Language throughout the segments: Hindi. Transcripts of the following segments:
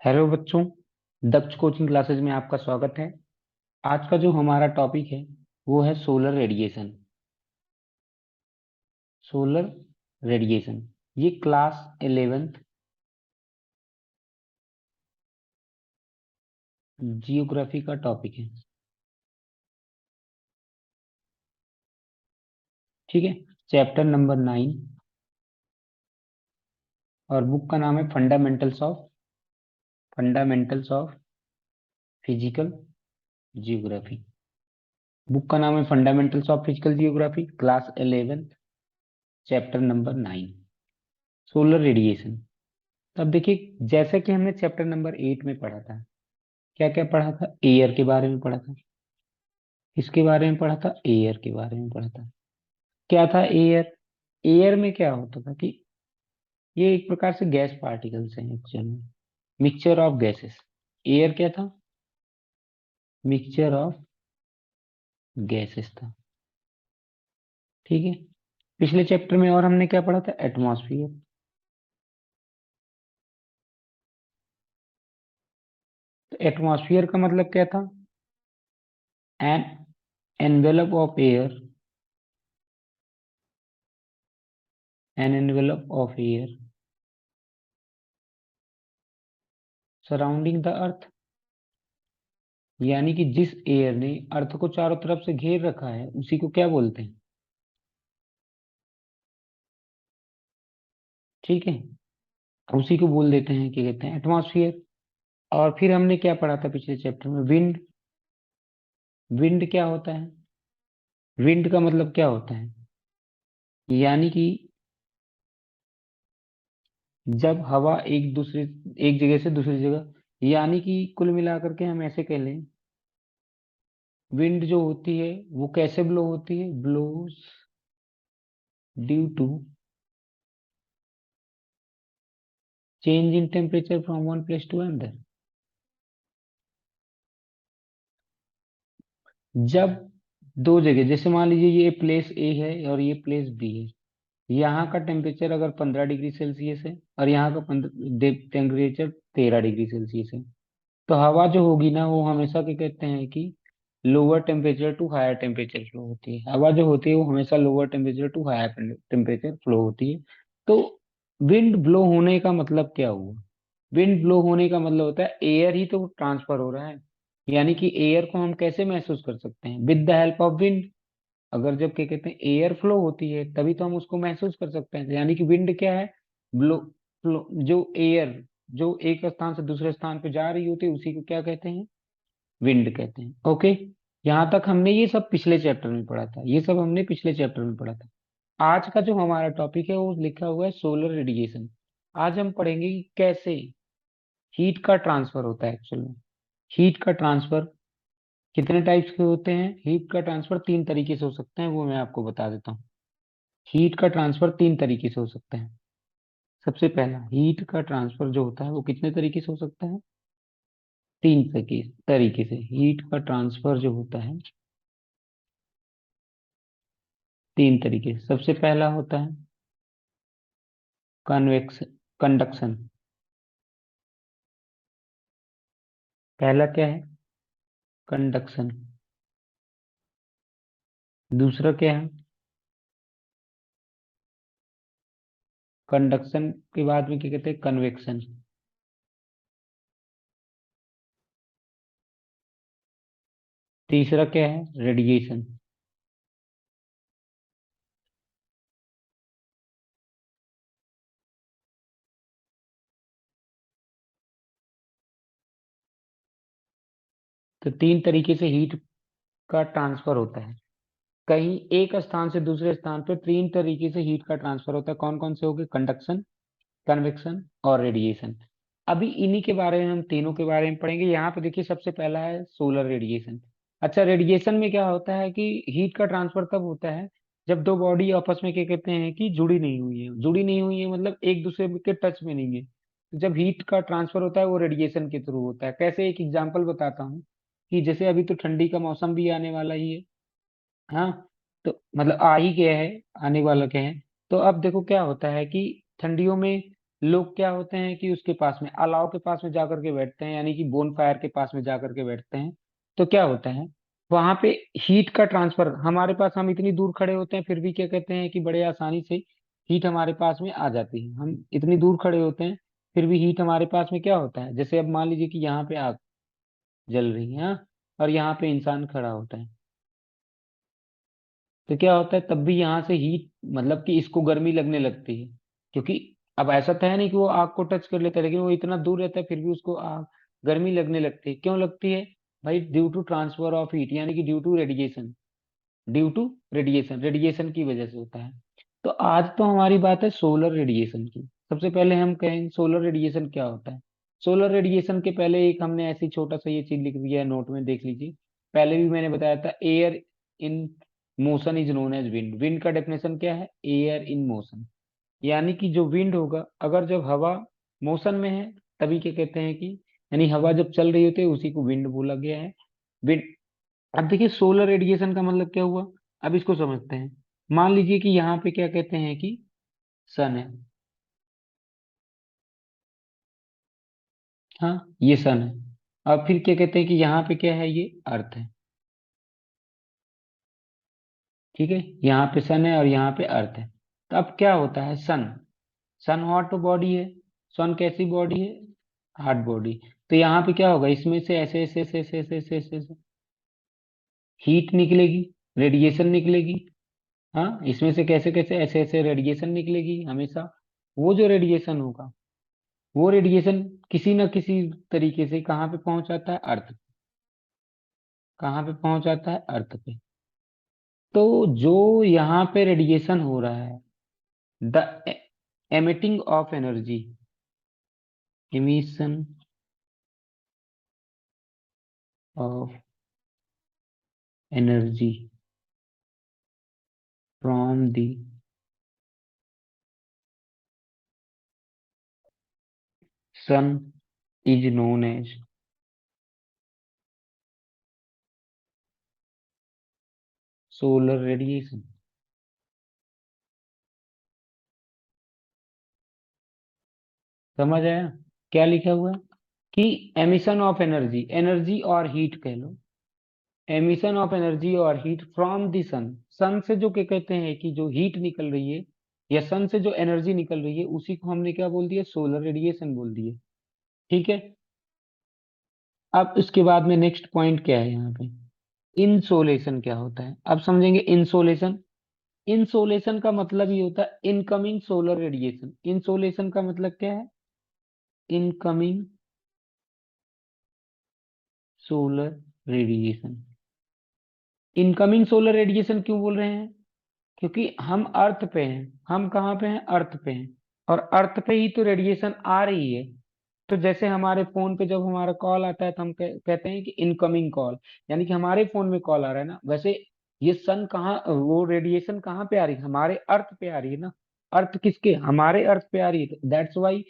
हेलो बच्चों, दक्ष कोचिंग क्लासेज में आपका स्वागत है। आज का जो हमारा टॉपिक है वो है सोलर रेडिएशन। सोलर रेडिएशन ये क्लास 11th जियोग्राफी का टॉपिक है। ठीक है, चैप्टर नंबर 9 और बुक का नाम है fundamentals of physical geography. Book का नाम है fundamentals of physical geography, class 11th, chapter number 9, solar radiation. तब देखिए, जैसे कि हमने चैप्टर नंबर 8 में पढ़ा था, क्या क्या पढ़ा था? एयर के बारे में पढ़ा था। इसके बारे में पढ़ा था, एयर के बारे में पढ़ा था। क्या था एयर? एयर में क्या होता था कि ये एक प्रकार से गैस पार्टिकल्स हैं एक्चुअल में, मिक्सचर ऑफ गैसेस। एयर क्या था? मिक्सचर ऑफ गैसेस था। ठीक है। पिछले चैप्टर में और हमने क्या पढ़ा था? एटमॉस्फेयर। तो एटमॉस्फेयर का मतलब क्या था? An envelope of air, an envelope of air surrounding the earth. यानी कि जिस एयर ने अर्थ को चारों तरफ से घेर रखा है उसी को क्या बोलते हैं? ठीक है, उसी को बोल देते हैं, क्या कहते हैं? एटमॉस्फेयर। और फिर हमने क्या पढ़ा था पिछले चैप्टर में? विंड। विंड क्या होता है? विंड का मतलब क्या होता है? यानी कि जब हवा एक जगह से दूसरी जगह, यानी कि कुल मिलाकर के हम ऐसे कह लें, विंड जो होती है वो कैसे ब्लो होती है? Blows due to change in temperature from one place to another. जब दो जगह, जैसे मान लीजिए ये प्लेस ए है और ये प्लेस बी है, यहाँ का टेम्परेचर अगर 15 डिग्री सेल्सियस है और यहाँ का टेम्परेचर 13 डिग्री सेल्सियस है, तो हवा जो होगी ना वो हमेशा क्या कहते हैं कि lower temperature to higher temperature flow होती है। हवा जो होती है वो हमेशा lower temperature to higher temperature flow होती है। तो विंड ब्लो होने का मतलब क्या हुआ? विंड ब्लो होने का मतलब होता है एयर ही तो ट्रांसफर हो रहा है। यानी कि एयर को हम कैसे महसूस कर सकते हैं? With the help of wind. अगर जब क्या कहते हैं एयर फ्लो होती है तभी तो हम उसको महसूस कर सकते हैं। यानी कि विंड क्या है? ब्लो फ्लो, जो एयर जो एक स्थान से दूसरे स्थान पे जा रही होती है उसी को क्या कहते हैं? विंड कहते हैं। ओके, यहाँ तक हमने ये सब पिछले चैप्टर में पढ़ा था, ये सब हमने पिछले चैप्टर में पढ़ा था। आज का जो हमारा टॉपिक है वो लिखा हुआ है सोलर रेडिएशन। आज हम पढ़ेंगे कि कैसे हीट का ट्रांसफर होता है एक्चुअल में। हीट का ट्रांसफर कितने टाइप्स के होते हैं? हीट का ट्रांसफर तीन तरीके से हो सकते हैं, वो मैं आपको बता देता हूँ। हीट का ट्रांसफर तीन तरीके से हो सकता है। सबसे पहला, हीट का ट्रांसफर जो होता है वो कितने तरीके से हो सकता है? तीन तरीके से हीट का ट्रांसफर जो होता है, तीन तरीके से। सबसे पहला होता है कन्वेक्स कंडक्शन। पहला क्या है? कंडक्शन। दूसरा क्या है? कंडक्शन के बाद में क्या कहते हैं? कन्वेक्शन। तीसरा क्या है? रेडिएशन। तो तीन तरीके से हीट का ट्रांसफर होता है। कहीं एक स्थान से दूसरे स्थान पर तीन तरीके से हीट का ट्रांसफर होता है। कौन कौन से हो गए? कंडक्शन, कन्वेक्शन और रेडिएशन। अभी इन्हीं के बारे में, हम तीनों के बारे में पढ़ेंगे। यहाँ पे देखिए, सबसे पहला है सोलर रेडिएशन। अच्छा, रेडिएशन में क्या होता है कि हीट का ट्रांसफर तब होता है जब दो बॉडी आपस में क्या कहते हैं कि जुड़ी नहीं हुई है। जुड़ी नहीं हुई है मतलब एक दूसरे के टच में नहीं है। तो जब हीट का ट्रांसफर होता है वो रेडिएशन के थ्रू होता है। कैसे? एक एग्जांपल बताता हूँ कि जैसे अभी तो ठंडी का मौसम भी आने वाला ही है। हाँ, तो मतलब आ ही गया है, आने वाला क्या है। तो अब देखो क्या होता है कि ठंडियों में लोग क्या होते हैं कि उसके पास में, अलाव के पास में जाकर के बैठते हैं, यानी कि बोन फायर के पास में जाकर के बैठते हैं। तो क्या होता है, वहां पे हीट का ट्रांसफर हमारे पास, हम इतनी दूर खड़े होते हैं फिर भी क्या कहते हैं कि बड़े आसानी से हीट हमारे पास में आ जाती है। हम इतनी दूर खड़े होते हैं फिर भी हीट हमारे पास में क्या होता है, जैसे अब मान लीजिए कि यहाँ पे आग जल रही है, हाँ, और यहाँ पे इंसान खड़ा होता है, तो क्या होता है तब भी यहाँ से हीट, मतलब कि इसको गर्मी लगने लगती है। क्योंकि अब ऐसा तो है नहीं कि वो आग को टच कर लेता है, लेकिन वो इतना दूर रहता है फिर भी उसको आग, गर्मी लगने लगती है। क्यों लगती है भाई? Due to transfer of heat, यानी कि due to radiation. Due to radiation, radiation की वजह से होता है। तो आज तो हमारी बात है सोलर रेडिएशन की। सबसे पहले हम कहें सोलर रेडिएशन क्या होता है। सोलर रेडिएशन के पहले एक हमने ऐसी छोटा सा ये चीज लिख दिया है नोट में, देख लीजिए। पहले भी मैंने बताया था, air in motion is known as wind. Wind का डेफिनेशन क्या है? Air in motion. यानी कि जो विंड होगा, अगर जब हवा मोशन में है तभी क्या कहते हैं कि, यानी हवा जब चल रही होती है उसी को विंड बोला गया है। विंड। अब देखिए सोलर रेडिएशन का मतलब क्या हुआ, अब इसको समझते हैं। मान लीजिए कि यहाँ पे क्या कहते हैं कि सन है, हाँ ये सन है। अब फिर क्या कहते हैं कि यहाँ पे क्या है, ये अर्थ है। ठीक है, यहाँ पे सन है और यहाँ पे अर्थ है। तो अब क्या होता है, सन, सन हॉट बॉडी है। सन कैसी बॉडी है? Hot body. तो यहाँ पे क्या होगा, इसमें से ऐसे ऐसे ऐसे ऐसे ऐसे ऐसे ऐसे ऐसे हीट निकलेगी, रेडिएशन निकलेगी। हाँ, इसमें से कैसे कैसे ऐसे ऐसे रेडिएशन निकलेगी हमेशा। वो जो रेडिएशन होगा, वो रेडिएशन किसी न किसी तरीके से कहाँ पे पहुंच जाता है, अर्थ। कहाँ पे पहुंच जाता है, अर्थ पे। तो जो यहाँ पे रेडिएशन हो रहा है, the emitting of energy, emission of energy from the sun is known as solar radiation. समझ आया क्या लिखा हुआ है? कि एमिशन ऑफ एनर्जी, एनर्जी और हीट कह लो, एमिशन ऑफ एनर्जी और heat from the sun. Sun से जो क्या कहते हैं कि जो हीट निकल रही है, या सन से जो एनर्जी निकल रही है, उसी को हमने क्या बोल दिया, सोलर रेडिएशन बोल दिए। ठीक है। अब इसके बाद में नेक्स्ट पॉइंट क्या है यहाँ पे, इंसोलेशन क्या होता है, अब समझेंगे इंसोलेशन। इंसोलेशन का मतलब ये होता है इनकमिंग सोलर रेडिएशन। इंसोलेशन का मतलब क्या है? Incoming solar radiation. Incoming solar radiation क्यों बोल रहे हैं? क्योंकि हम अर्थ पे हैं। हम कहाँ पे हैं? अर्थ पे हैं। और अर्थ पे ही तो रेडिएशन आ रही है। तो जैसे हमारे फोन पे जब हमारा कॉल आता है तो हम कहते हैं कि इनकमिंग कॉल, यानी कि हमारे फोन में कॉल आ रहा है ना, वैसे ये सन कहाँ, वो रेडिएशन कहाँ पे आ रही है, हमारे अर्थ पे आ रही है ना। अर्थ किसके? हमारे अर्थ पे आ रही है, दैट्स वाई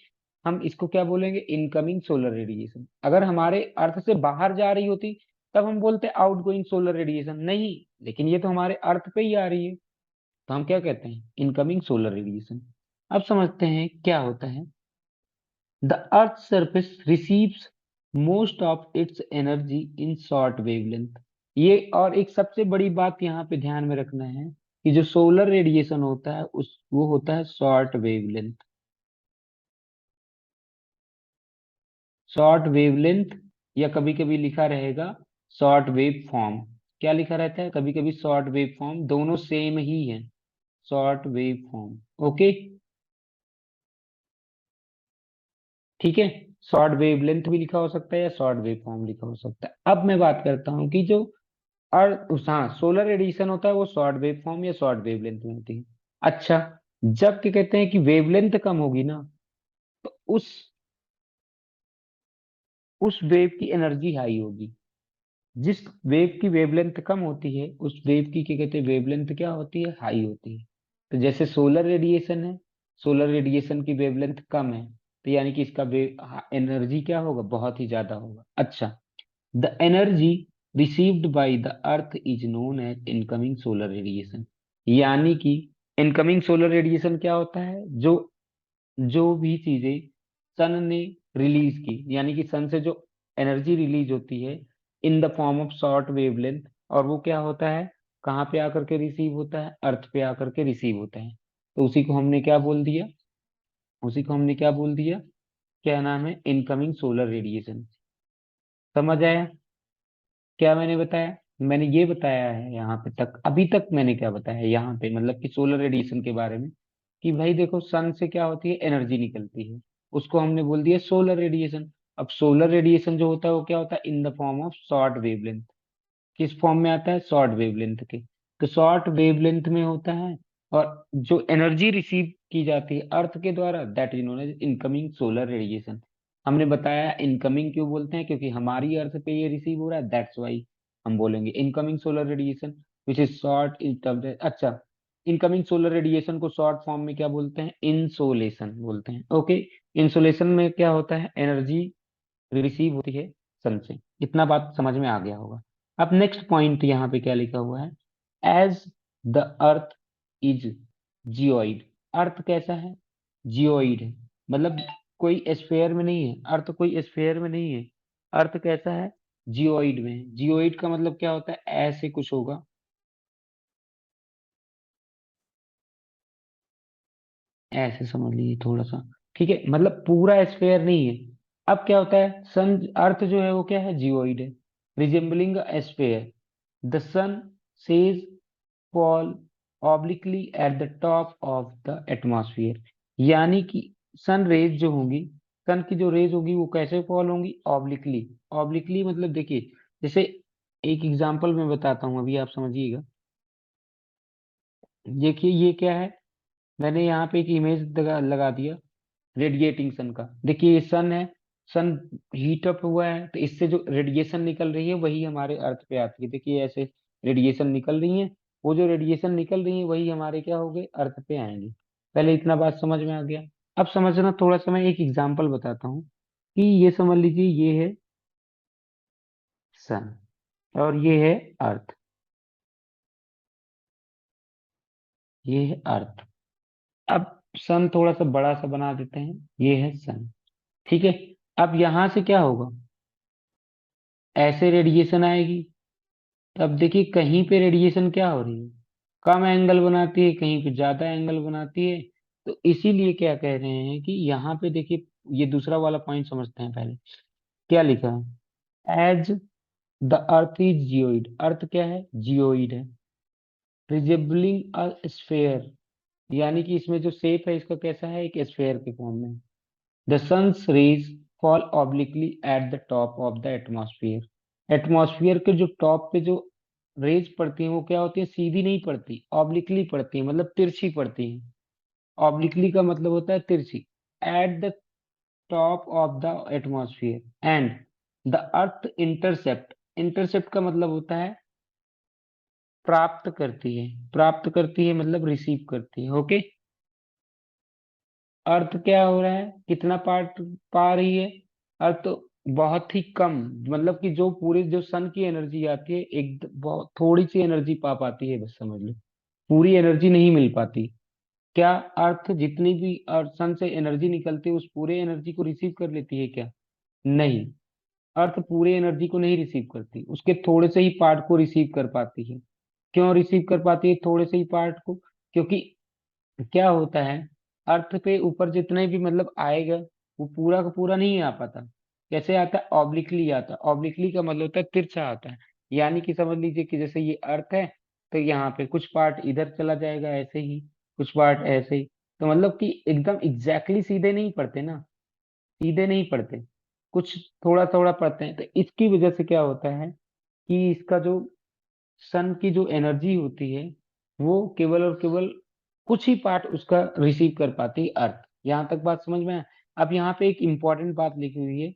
हम इसको क्या बोलेंगे, इनकमिंग सोलर रेडिएशन। अगर हमारे अर्थ से बाहर जा रही होती तब हम बोलते आउटगोइंग सोलर रेडिएशन, नहीं, लेकिन ये तो हमारे अर्थ पे ही आ रही है, तो हम क्या कहते हैं, इनकमिंग सोलर रेडिएशन। अब समझते हैं क्या होता है। The earth surface receives most of it's energy in short wavelength. ये और एक सबसे बड़ी बात यहाँ पे ध्यान में रखना है कि जो सोलर रेडिएशन होता है उस वो होता है शॉर्ट वेवलेंथ। शॉर्ट वेवलेंथ, या कभी कभी लिखा रहेगा शॉर्ट वेव फॉर्म। क्या लिखा रहता है? कभी कभी शॉर्ट वेव फॉर्म, दोनों सेम ही है। Short wave form. ओके। ठीक है। शॉर्ट वेवलेंथ भी लिखा हो सकता है या शॉर्ट वेव फॉर्म लिखा हो सकता है। अब मैं बात करता हूँ कि जो हाँ सोलर रेडिएशन होता है वो शॉर्ट वेव फॉर्म या शॉर्ट वेवलेंथ में होती है। अच्छा, जब क्या कहते हैं कि वेवलेंथ कम होगी ना, तो उस वेव की एनर्जी हाई होगी। जिस वेव की वेवलेंथ कम होती है उस वेव की क्या कहते हैं, वेवलेंथ क्या होती है, हाई होती है। तो जैसे सोलर रेडिएशन है, सोलर रेडिएशन की वेवलेंथ कम है, तो यानी कि इसका वेव एनर्जी क्या होगा, बहुत ही ज्यादा होगा। अच्छा, the energy received by the earth is known as incoming solar radiation. यानी कि इनकमिंग सोलर रेडिएशन क्या होता है, जो जो भी चीजें सन ने रिलीज की, यानी कि सन से जो एनर्जी रिलीज होती है in the form of short wavelength, और वो क्या होता है, कहाँ पे आकर के रिसीव होता है, अर्थ पे आकर के रिसीव होता है। तो उसी को हमने क्या बोल दिया, उसी को हमने क्या बोल दिया, क्या नाम है, इनकमिंग सोलर रेडिएशन। समझ आया क्या मैंने बताया? मैंने ये बताया है यहाँ पे तक, अभी तक मैंने क्या बताया यहाँ पे, मतलब कि सोलर रेडिएशन के बारे में, कि भाई देखो सन से क्या होती है, एनर्जी निकलती है, उसको हमने बोल दिया सोलर रेडिएशन। अब सोलर रेडिएशन जो होता है वो क्या होता है, in the form of short wavelength. किस फॉर्म में आता है, शॉर्ट वेवलेंथ के। तो शॉर्ट वेवलेंथ में होता है, और जो एनर्जी रिसीव की जाती है अर्थ के द्वारा, that is known as incoming solar radiation. हमने बताया इनकमिंग क्यों बोलते हैं, क्योंकि हमारी अर्थ पे ये रिसीव हो रहा है, दैट्स वाई हम बोलेंगे incoming solar radiation, which is short in terms. अच्छा, इनकमिंग सोलर रेडिएशन को शॉर्ट फॉर्म में क्या बोलते हैं, इंसोलेशन बोलते हैं। ओके, इंसोलेशन में क्या होता है, एनर्जी रिसीव होती है सन से। इतना बात समझ में आ गया होगा। अब नेक्स्ट पॉइंट यहाँ पे क्या लिखा हुआ है, as the earth is geoid. Earth कैसा है, जियोइड है, मतलब कोई स्फेयर में नहीं है, अर्थ कोई स्फेयर में नहीं है। अर्थ कैसा है, जियोइड में है। जियोइड का मतलब क्या होता है, ऐसे कुछ होगा, ऐसे समझ लीजिए थोड़ा सा। ठीक है, मतलब पूरा स्फेयर नहीं है। अब क्या होता है, सन, अर्थ जो है वो क्या है, जियोइड है, resembling sphere. The sun rays fall obliquely at the top of the atmosphere. यानी कि सन रेज जो होंगी, सन की जो रेज होगी वो कैसे फॉल होंगी, ऑब्लिकली। ऑब्लिकली मतलब देखिए, जैसे एक एग्जांपल मैं बताता हूँ, अभी आप समझिएगा। देखिए ये क्या है, मैंने यहाँ पे एक इमेज लगा दिया रेडिएटिंग सन का। देखिए ये सन है, सन हीट अप हुआ है, तो इससे जो रेडिएशन निकल रही है वही हमारे अर्थ पे आती है। देखिए ऐसे रेडिएशन निकल रही है, वो जो रेडिएशन निकल रही है वही हमारे क्या हो गए, अर्थ पे आएंगे। पहले इतना बात समझ में आ गया। अब समझना थोड़ा सा, मैं एक एग्जांपल बताता हूँ कि ये समझ लीजिए, ये है सन और ये है अर्थ, ये है अर्थ। अब सन थोड़ा सा बड़ा सा बना देते हैं, ये है सन। ठीक है, अब यहां से क्या होगा, ऐसे रेडिएशन आएगी। अब देखिए कहीं पे रेडिएशन क्या हो रही है, कम एंगल बनाती है, कहीं पे ज्यादा एंगल बनाती है। तो इसीलिए क्या कह रहे हैं कि यहाँ पे देखिए, ये दूसरा वाला पॉइंट समझते हैं पहले। क्या लिखा है, as the earth is geoid. Earth क्या है, जियोइड है, रिजेंबलिंग अ स्फेयर, यानी कि इसमें जो शेप है इसका कैसा है, एक स्फेयर के फॉर्म में। The sun's rays fall obliquely at the top of the atmosphere. Atmosphere के जो टॉप पे जो रेज पड़ती हैं वो क्या होती है, सीधी नहीं पड़ती, ऑब्लिकली पड़ती है, मतलब तिरछी पड़ती है। ऑब्लिकली का मतलब होता है तिरछी। Eight the top of the atmosphere and the earth intercept. Intercept का मतलब होता है प्राप्त करती है, प्राप्त करती है मतलब रिसीव करती है। ओके, अर्थ क्या हो रहा है, कितना पार्ट पा रही है, अर्थ बहुत ही कम, मतलब कि जो पूरे जो सन की एनर्जी आती है एक बहुत थोड़ी सी एनर्जी पा पाती है, बस समझ लो, पूरी एनर्जी नहीं मिल पाती। क्या अर्थ जितनी भी अर्थ सन से एनर्जी निकलती है उस पूरे एनर्जी को रिसीव कर लेती है क्या, नहीं। अर्थ पूरे एनर्जी को नहीं रिसीव करती, उसके थोड़े से ही पार्ट को रिसीव कर पाती है। क्यों रिसीव कर पाती है थोड़े से ही पार्ट को, क्योंकि क्या होता है, अर्थ पे ऊपर जितने भी मतलब आएगा वो पूरा का पूरा नहीं आ पाता। कैसे आता है, ऑब्लिकली आता है। ऑब्लिकली का मतलब होता है तिरछा आता है। यानी कि समझ लीजिए कि जैसे ये अर्थ है, तो यहाँ पे कुछ पार्ट इधर चला जाएगा ऐसे ही, कुछ पार्ट ऐसे ही। तो मतलब कि एकदम एग्जैक्टली सीधे नहीं पड़ते ना, सीधे नहीं पड़ते, कुछ थोड़ा थोड़ा पड़ते हैं। तो इसकी वजह से क्या होता है कि इसका जो सन की जो एनर्जी होती है वो केवल और केवल कुछ ही पार्ट उसका रिसीव कर पाती है अर्थ। यहाँ तक बात समझ में आया? अब यहाँ पे एक इंपॉर्टेंट बात लिखी हुई है,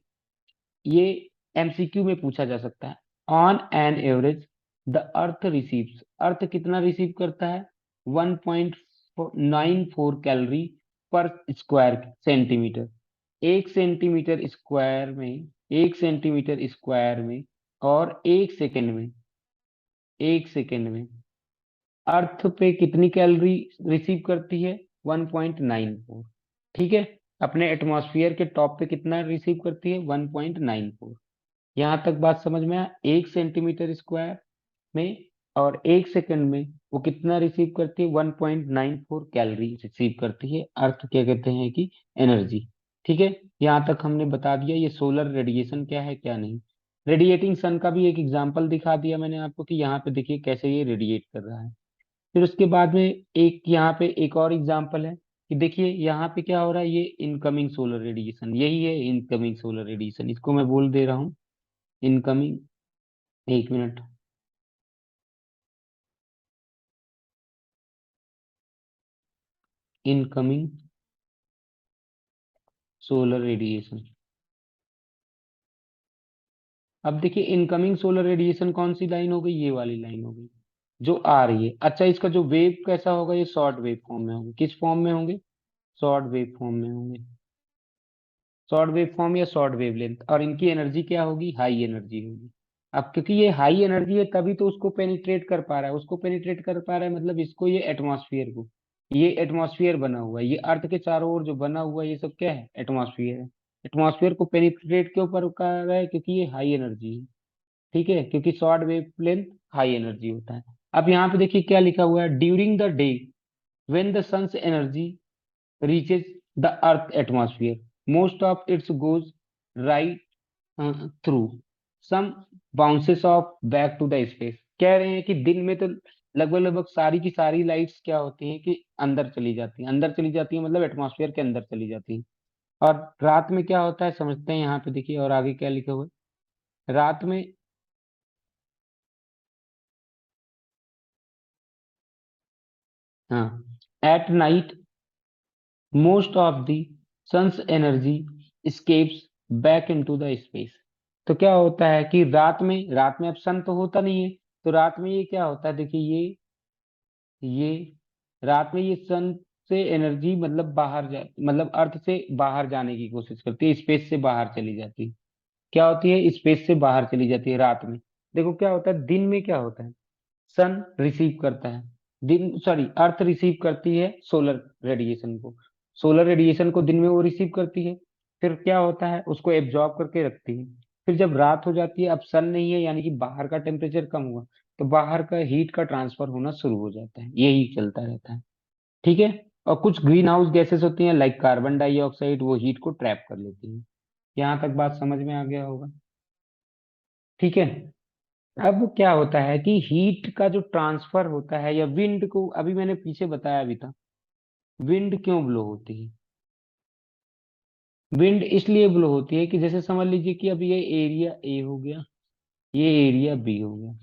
ये एमसीक्यू में पूछा जा सकता है। On an average the earth receives. Earth कितना रिसीव करता है, 1.94 कैलोरी पर स्क्वायर सेंटीमीटर। एक सेंटीमीटर स्क्वायर में, एक सेंटीमीटर स्क्वायर में, और एक सेकंड में, एक सेकंड में अर्थ पे कितनी कैलोरी रिसीव करती है, 1.94। ठीक है। अपने एटमॉस्फेयर के टॉप पे कितना रिसीव करती है? 1.94। यहाँ तक बात समझ में आया? 1 सेंटीमीटर स्क्वायर में और 1 सेकंड में वो कितना रिसीव करती है? 1.94 कैलोरी रिसीव करती है अर्थ, क्या कहते हैं कि एनर्जी। ठीक है। यहाँ तक हमने बता दिया ये सोलर रेडिएशन क्या है क्या नहीं। रेडिएटिंग सन का भी एक एग्जांपल दिखा दिया मैंने आपको कि यहाँ पे देखिए कैसे ये रेडिएट कर रहा है। फिर उसके बाद में एक यहाँ पे एक और एग्जांपल है कि देखिए यहाँ पे क्या हो रहा है, ये इनकमिंग सोलर रेडिएशन, यही है इनकमिंग सोलर रेडिएशन, इसको मैं बोल दे रहा हूँ इनकमिंग। एक मिनट। Incoming solar radiation. अब देखिए इनकमिंग सोलर रेडिएशन कौन सी लाइन हो गई? ये वाली लाइन हो गई जो आ रही है। अच्छा, इसका जो वेव कैसा होगा? ये शॉर्ट वेव फॉर्म में होंगे। किस फॉर्म में होंगे? शॉर्ट वेव फॉर्म में होंगे। शॉर्ट वेव फॉर्म या शॉर्ट वेव लेंथ। और इनकी एनर्जी क्या होगी? हाई एनर्जी होगी। अब क्योंकि ये हाई एनर्जी है तभी तो उसको पेनिट्रेट कर पा रहा है। उसको पेनिट्रेट कर पा रहा है मतलब इसको, ये एटमॉस्फेयर को, ये एटमॉस्फेयर बना हुआ है, ये अर्थ के चारों ओर जो बना हुआ है ये सब क्या है? एटमॉस्फेयर है। एटमॉस्फेयर को पेनिट्रेट क्यों पर कर रहा है? क्योंकि ये हाई एनर्जी है। ठीक है, क्योंकि short wave length high energy होता है। अब यहाँ पे देखिए क्या लिखा हुआ है, during the day when the sun's energy reaches the earth atmosphere most of its goes right through some bounces off back to the space. कह रहे हैं कि दिन में तो लगभग लगभग सारी की सारी लाइट्स क्या होती हैं कि अंदर चली जाती हैं, अंदर चली जाती हैं मतलब एटमॉस्फेयर के अंदर चली जाती हैं। और रात में क्या होता है समझते हैं, यहाँ पे देखिए और आगे क्या लिखा हुआ है रात में। हाँ, at night most of the sun's energy escapes back into the space. तो क्या होता है कि रात में अब सन तो होता नहीं है, तो रात में ये क्या होता है देखिए ये रात में ये सन से एनर्जी मतलब बाहर जा मतलब अर्थ से बाहर जाने की कोशिश करती है, स्पेस से बाहर चली जाती है। क्या होती है? स्पेस से बाहर चली जाती है रात में। देखो क्या होता है, दिन में क्या होता है, सन रिसीव करता है, दिन सॉरी अर्थ रिसीव करती है सोलर रेडिएशन को। सोलर रेडिएशन को दिन में वो रिसीव करती है, फिर क्या होता है उसको एब्जॉर्ब करके रखती है। फिर जब रात हो जाती है, अब सन नहीं है यानी कि बाहर का टेम्परेचर कम हुआ, तो बाहर का हीट का ट्रांसफर होना शुरू हो जाता है, यही चलता रहता है। ठीक है। और कुछ ग्रीन हाउस गैसेस होती हैं लाइक कार्बन डाइऑक्साइड, वो हीट को ट्रैप कर लेती हैं। यहाँ तक बात समझ में आ गया होगा? ठीक है। अब क्या होता है कि हीट का जो ट्रांसफर होता है या विंड को, अभी मैंने पीछे बताया भी था, विंड क्यों ब्लो होती है? विंड इसलिए ब्लो होती है कि जैसे समझ लीजिए कि अब ये एरिया ए हो गया, ये एरिया बी हो गया।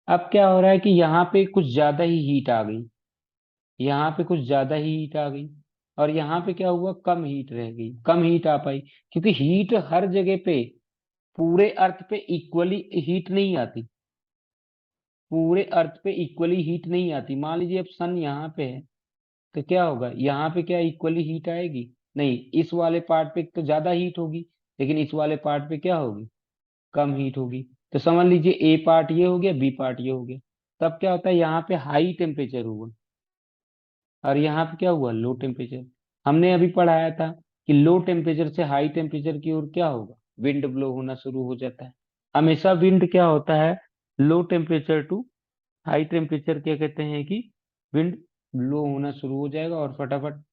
अब क्या हो रहा है कि यहाँ पे कुछ ज्यादा ही हीट आ गई, यहाँ पे कुछ ज्यादा ही हीट आ गई, और यहाँ पे क्या हुआ, कम हीट रह गई, कम हीट आ पाई। क्योंकि हीट हर जगह पे, पूरे अर्थ पे इक्वली हीट नहीं आती, पूरे अर्थ पे इक्वली हीट नहीं आती। मान लीजिए अब सन यहाँ पे है, तो क्या होगा, यहाँ पे क्या इक्वली हीट आएगी? नहीं, इस वाले पार्ट पे तो ज्यादा हीट होगी, लेकिन इस वाले पार्ट पे क्या होगी, कम हीट होगी। तो समझ लीजिए ए पार्ट ये हो गया, बी पार्ट ये हो गया। तब क्या होता है, यहाँ पे हाई टेम्परेचर हुआ और यहाँ पे क्या हुआ, लो टेम्परेचर। हमने अभी पढ़ाया था कि लो टेम्परेचर से हाई टेम्परेचर की ओर क्या होगा, विंड ब्लो होना शुरू हो जाता है। हमेशा विंड क्या होता है, low temperature to high temperature क्या कहते हैं कि विंड ब्लो होना शुरू हो जाएगा और फटाफट।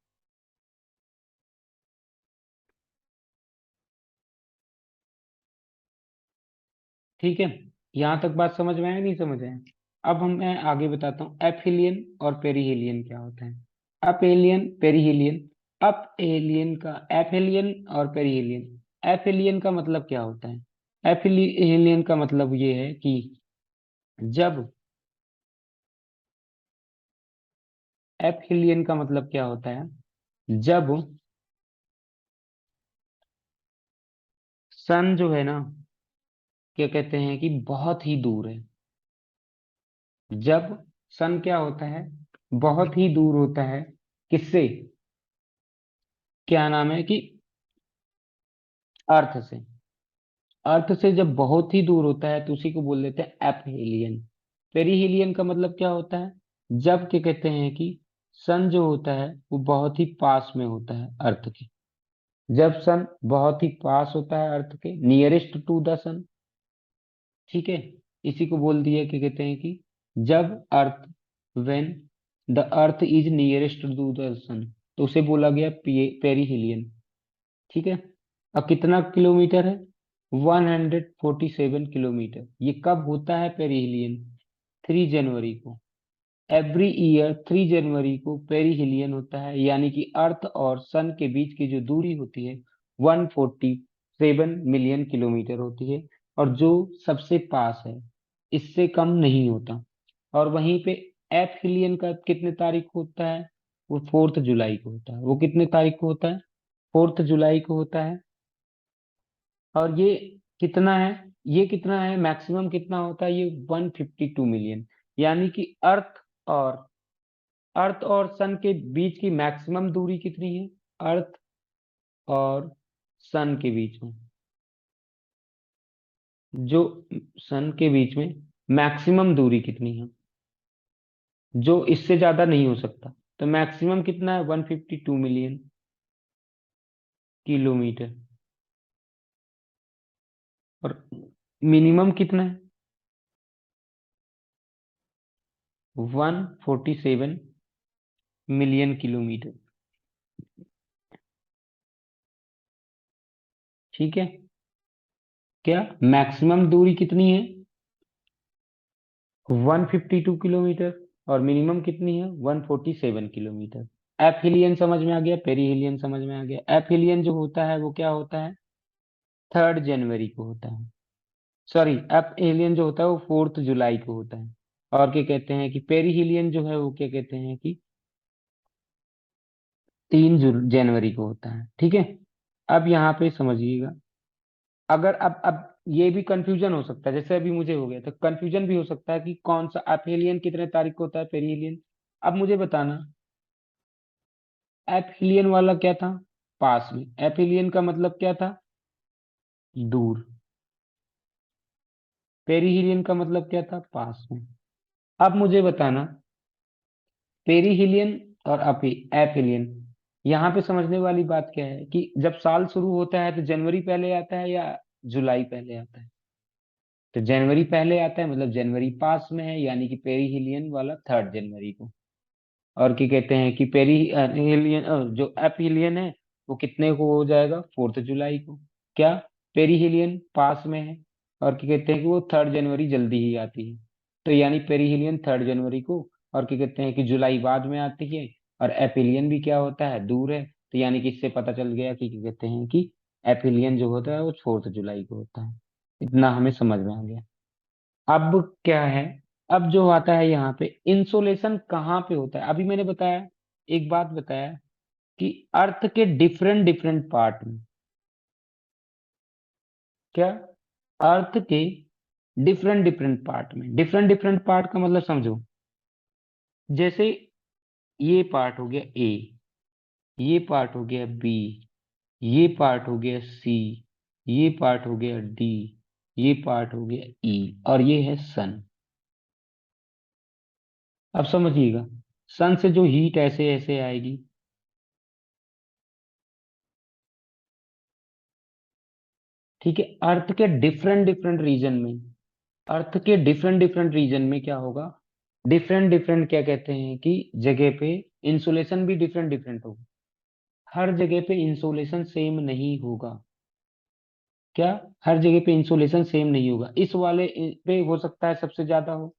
ठीक है। यहाँ तक बात समझ में आया नहीं समझ आया? अब मैं आगे बताता हूँ एफिलियन और पेरिहिलियन क्या होता है। Up alien, perihelion. Up alien का, एफिलियन और पेरिहिलियन। एफिलियन का मतलब क्या होता है? एफिलियन का मतलब ये है कि जब, एफिलियन का मतलब क्या होता है, जब सन जो है ना, क्या कहते हैं कि बहुत ही दूर है। जब सन क्या होता है, बहुत ही दूर होता है, किससे, क्या नाम है कि अर्थ से। अर्थ से जब बहुत ही दूर होता है तो उसी को बोल देते हैं एपहेलियन। पेरिहेलियन का मतलब क्या होता है, जब क्या कहते हैं कि सन जो होता है वो बहुत ही पास में होता है अर्थ के। जब सन बहुत ही पास होता है अर्थ के, नियरेस्ट टू द सन, ठीक है, इसी को बोल दिया कि कहते हैं कि जब earth, when the earth is nearest to the sun, तो उसे बोला गया पेरीहिलियन। ठीक है। अब कितना किलोमीटर है? 147 किलोमीटर। ये कब होता है पेरीहिलियन? 3 जनवरी को। एवरी ईयर 3 जनवरी को पेरीहिलियन होता है, यानी कि अर्थ और सन के बीच की जो दूरी होती है 147 मिलियन किलोमीटर होती है, और जो सबसे पास है इससे कम नहीं होता। और वहीं पे एफिलियन का कितने तारीख को होता है? वो 4 जुलाई को होता है। वो कितने तारीख को होता है? 4 जुलाई को होता है। और ये कितना है? ये कितना है, मैक्सिमम कितना होता है? ये 152 मिलियन। यानी कि अर्थ और सन के बीच की मैक्सिमम दूरी कितनी है? अर्थ और सन के बीच में, जो सन के बीच में मैक्सिमम दूरी कितनी है, जो इससे ज्यादा नहीं हो सकता। तो मैक्सिमम कितना है? 152 मिलियन किलोमीटर। और मिनिमम कितना है? 147 मिलियन किलोमीटर। ठीक है। क्या मैक्सिमम दूरी कितनी है? 152 किलोमीटर। और मिनिमम कितनी है? 147 किलोमीटर। एफिलियन समझ में आ गया, पेरीहिलियन समझ में आ गया। एफिलियन जो होता है वो क्या होता है? 3 जनवरी को होता है। सॉरी, एफिलियन जो होता है वो 4 जुलाई को होता है। और क्या कहते हैं कि पेरीहिलियन जो है वो क्या कहते हैं कि 3 जनवरी को होता है। ठीक है। अब यहाँ पे समझिएगा, अगर अब ये भी कंफ्यूजन हो सकता है, जैसे अभी मुझे हो गया तो कंफ्यूजन भी हो सकता है कि कौन सा एफिलियन कितने तारीख को होता है, पेरीहिलियन। अब मुझे बताना, एफिलियन वाला क्या था? पास में। एफिलियन का मतलब क्या था? दूर। पेरीहिलियन का मतलब क्या था? पास में। अब मुझे बताना, पेरीहिलियन और एफिलियन, यहाँ पे समझने वाली बात क्या है कि जब साल शुरू होता है तो जनवरी पहले आता है या जुलाई पहले आता है? तो जनवरी पहले आता है, मतलब जनवरी पास में है, यानी कि पेरीहिलियन वाला 3 जनवरी को। और क्या कहते हैं कि पेरीहिलियन जो एपीलियन है वो कितने को हो जाएगा? 4 जुलाई को। क्या पेरीहिलियन पास में है? और क्या कहते हैं कि वो 3 जनवरी जल्दी ही आती है, तो यानी पेरीहिलियन 3 जनवरी को। और क्या कहते हैं कि जुलाई बाद में आती है। और एपिलियन भी क्या होता है? दूर है। तो यानी कि इससे पता चल गया कि क्या कहते हैं कि एपिलियन जो होता है वो 4 जुलाई को होता है। इतना हमें समझ में आ गया। अब क्या है, अब जो आता है यहाँ पे, इंसोलेशन कहाँ पे होता है? अभी मैंने बताया, एक बात बताया कि अर्थ के डिफरेंट डिफरेंट पार्ट में। क्या? अर्थ के डिफरेंट डिफरेंट पार्ट में। डिफरेंट डिफरेंट पार्ट का मतलब समझो, जैसे ये पार्ट हो गया ए, ये पार्ट हो गया बी, ये पार्ट हो गया सी, ये पार्ट हो गया डी, ये पार्ट हो गया ई, और ये है सन। अब समझिएगा, सन से जो हीट ऐसे ऐसे आएगी, ठीक है, अर्थ के डिफरेंट डिफरेंट रीजन में, अर्थ के डिफरेंट डिफरेंट रीजन में क्या होगा? डिफरेंट डिफरेंट क्या कहते हैं कि जगह पे इंसुलेशन भी डिफरेंट डिफरेंट होगा। हर जगह पे इंसुलेशन सेम नहीं होगा। क्या? हर जगह पे इंसुलेशन सेम नहीं होगा। इस वाले पे हो सकता है सबसे ज्यादा हो,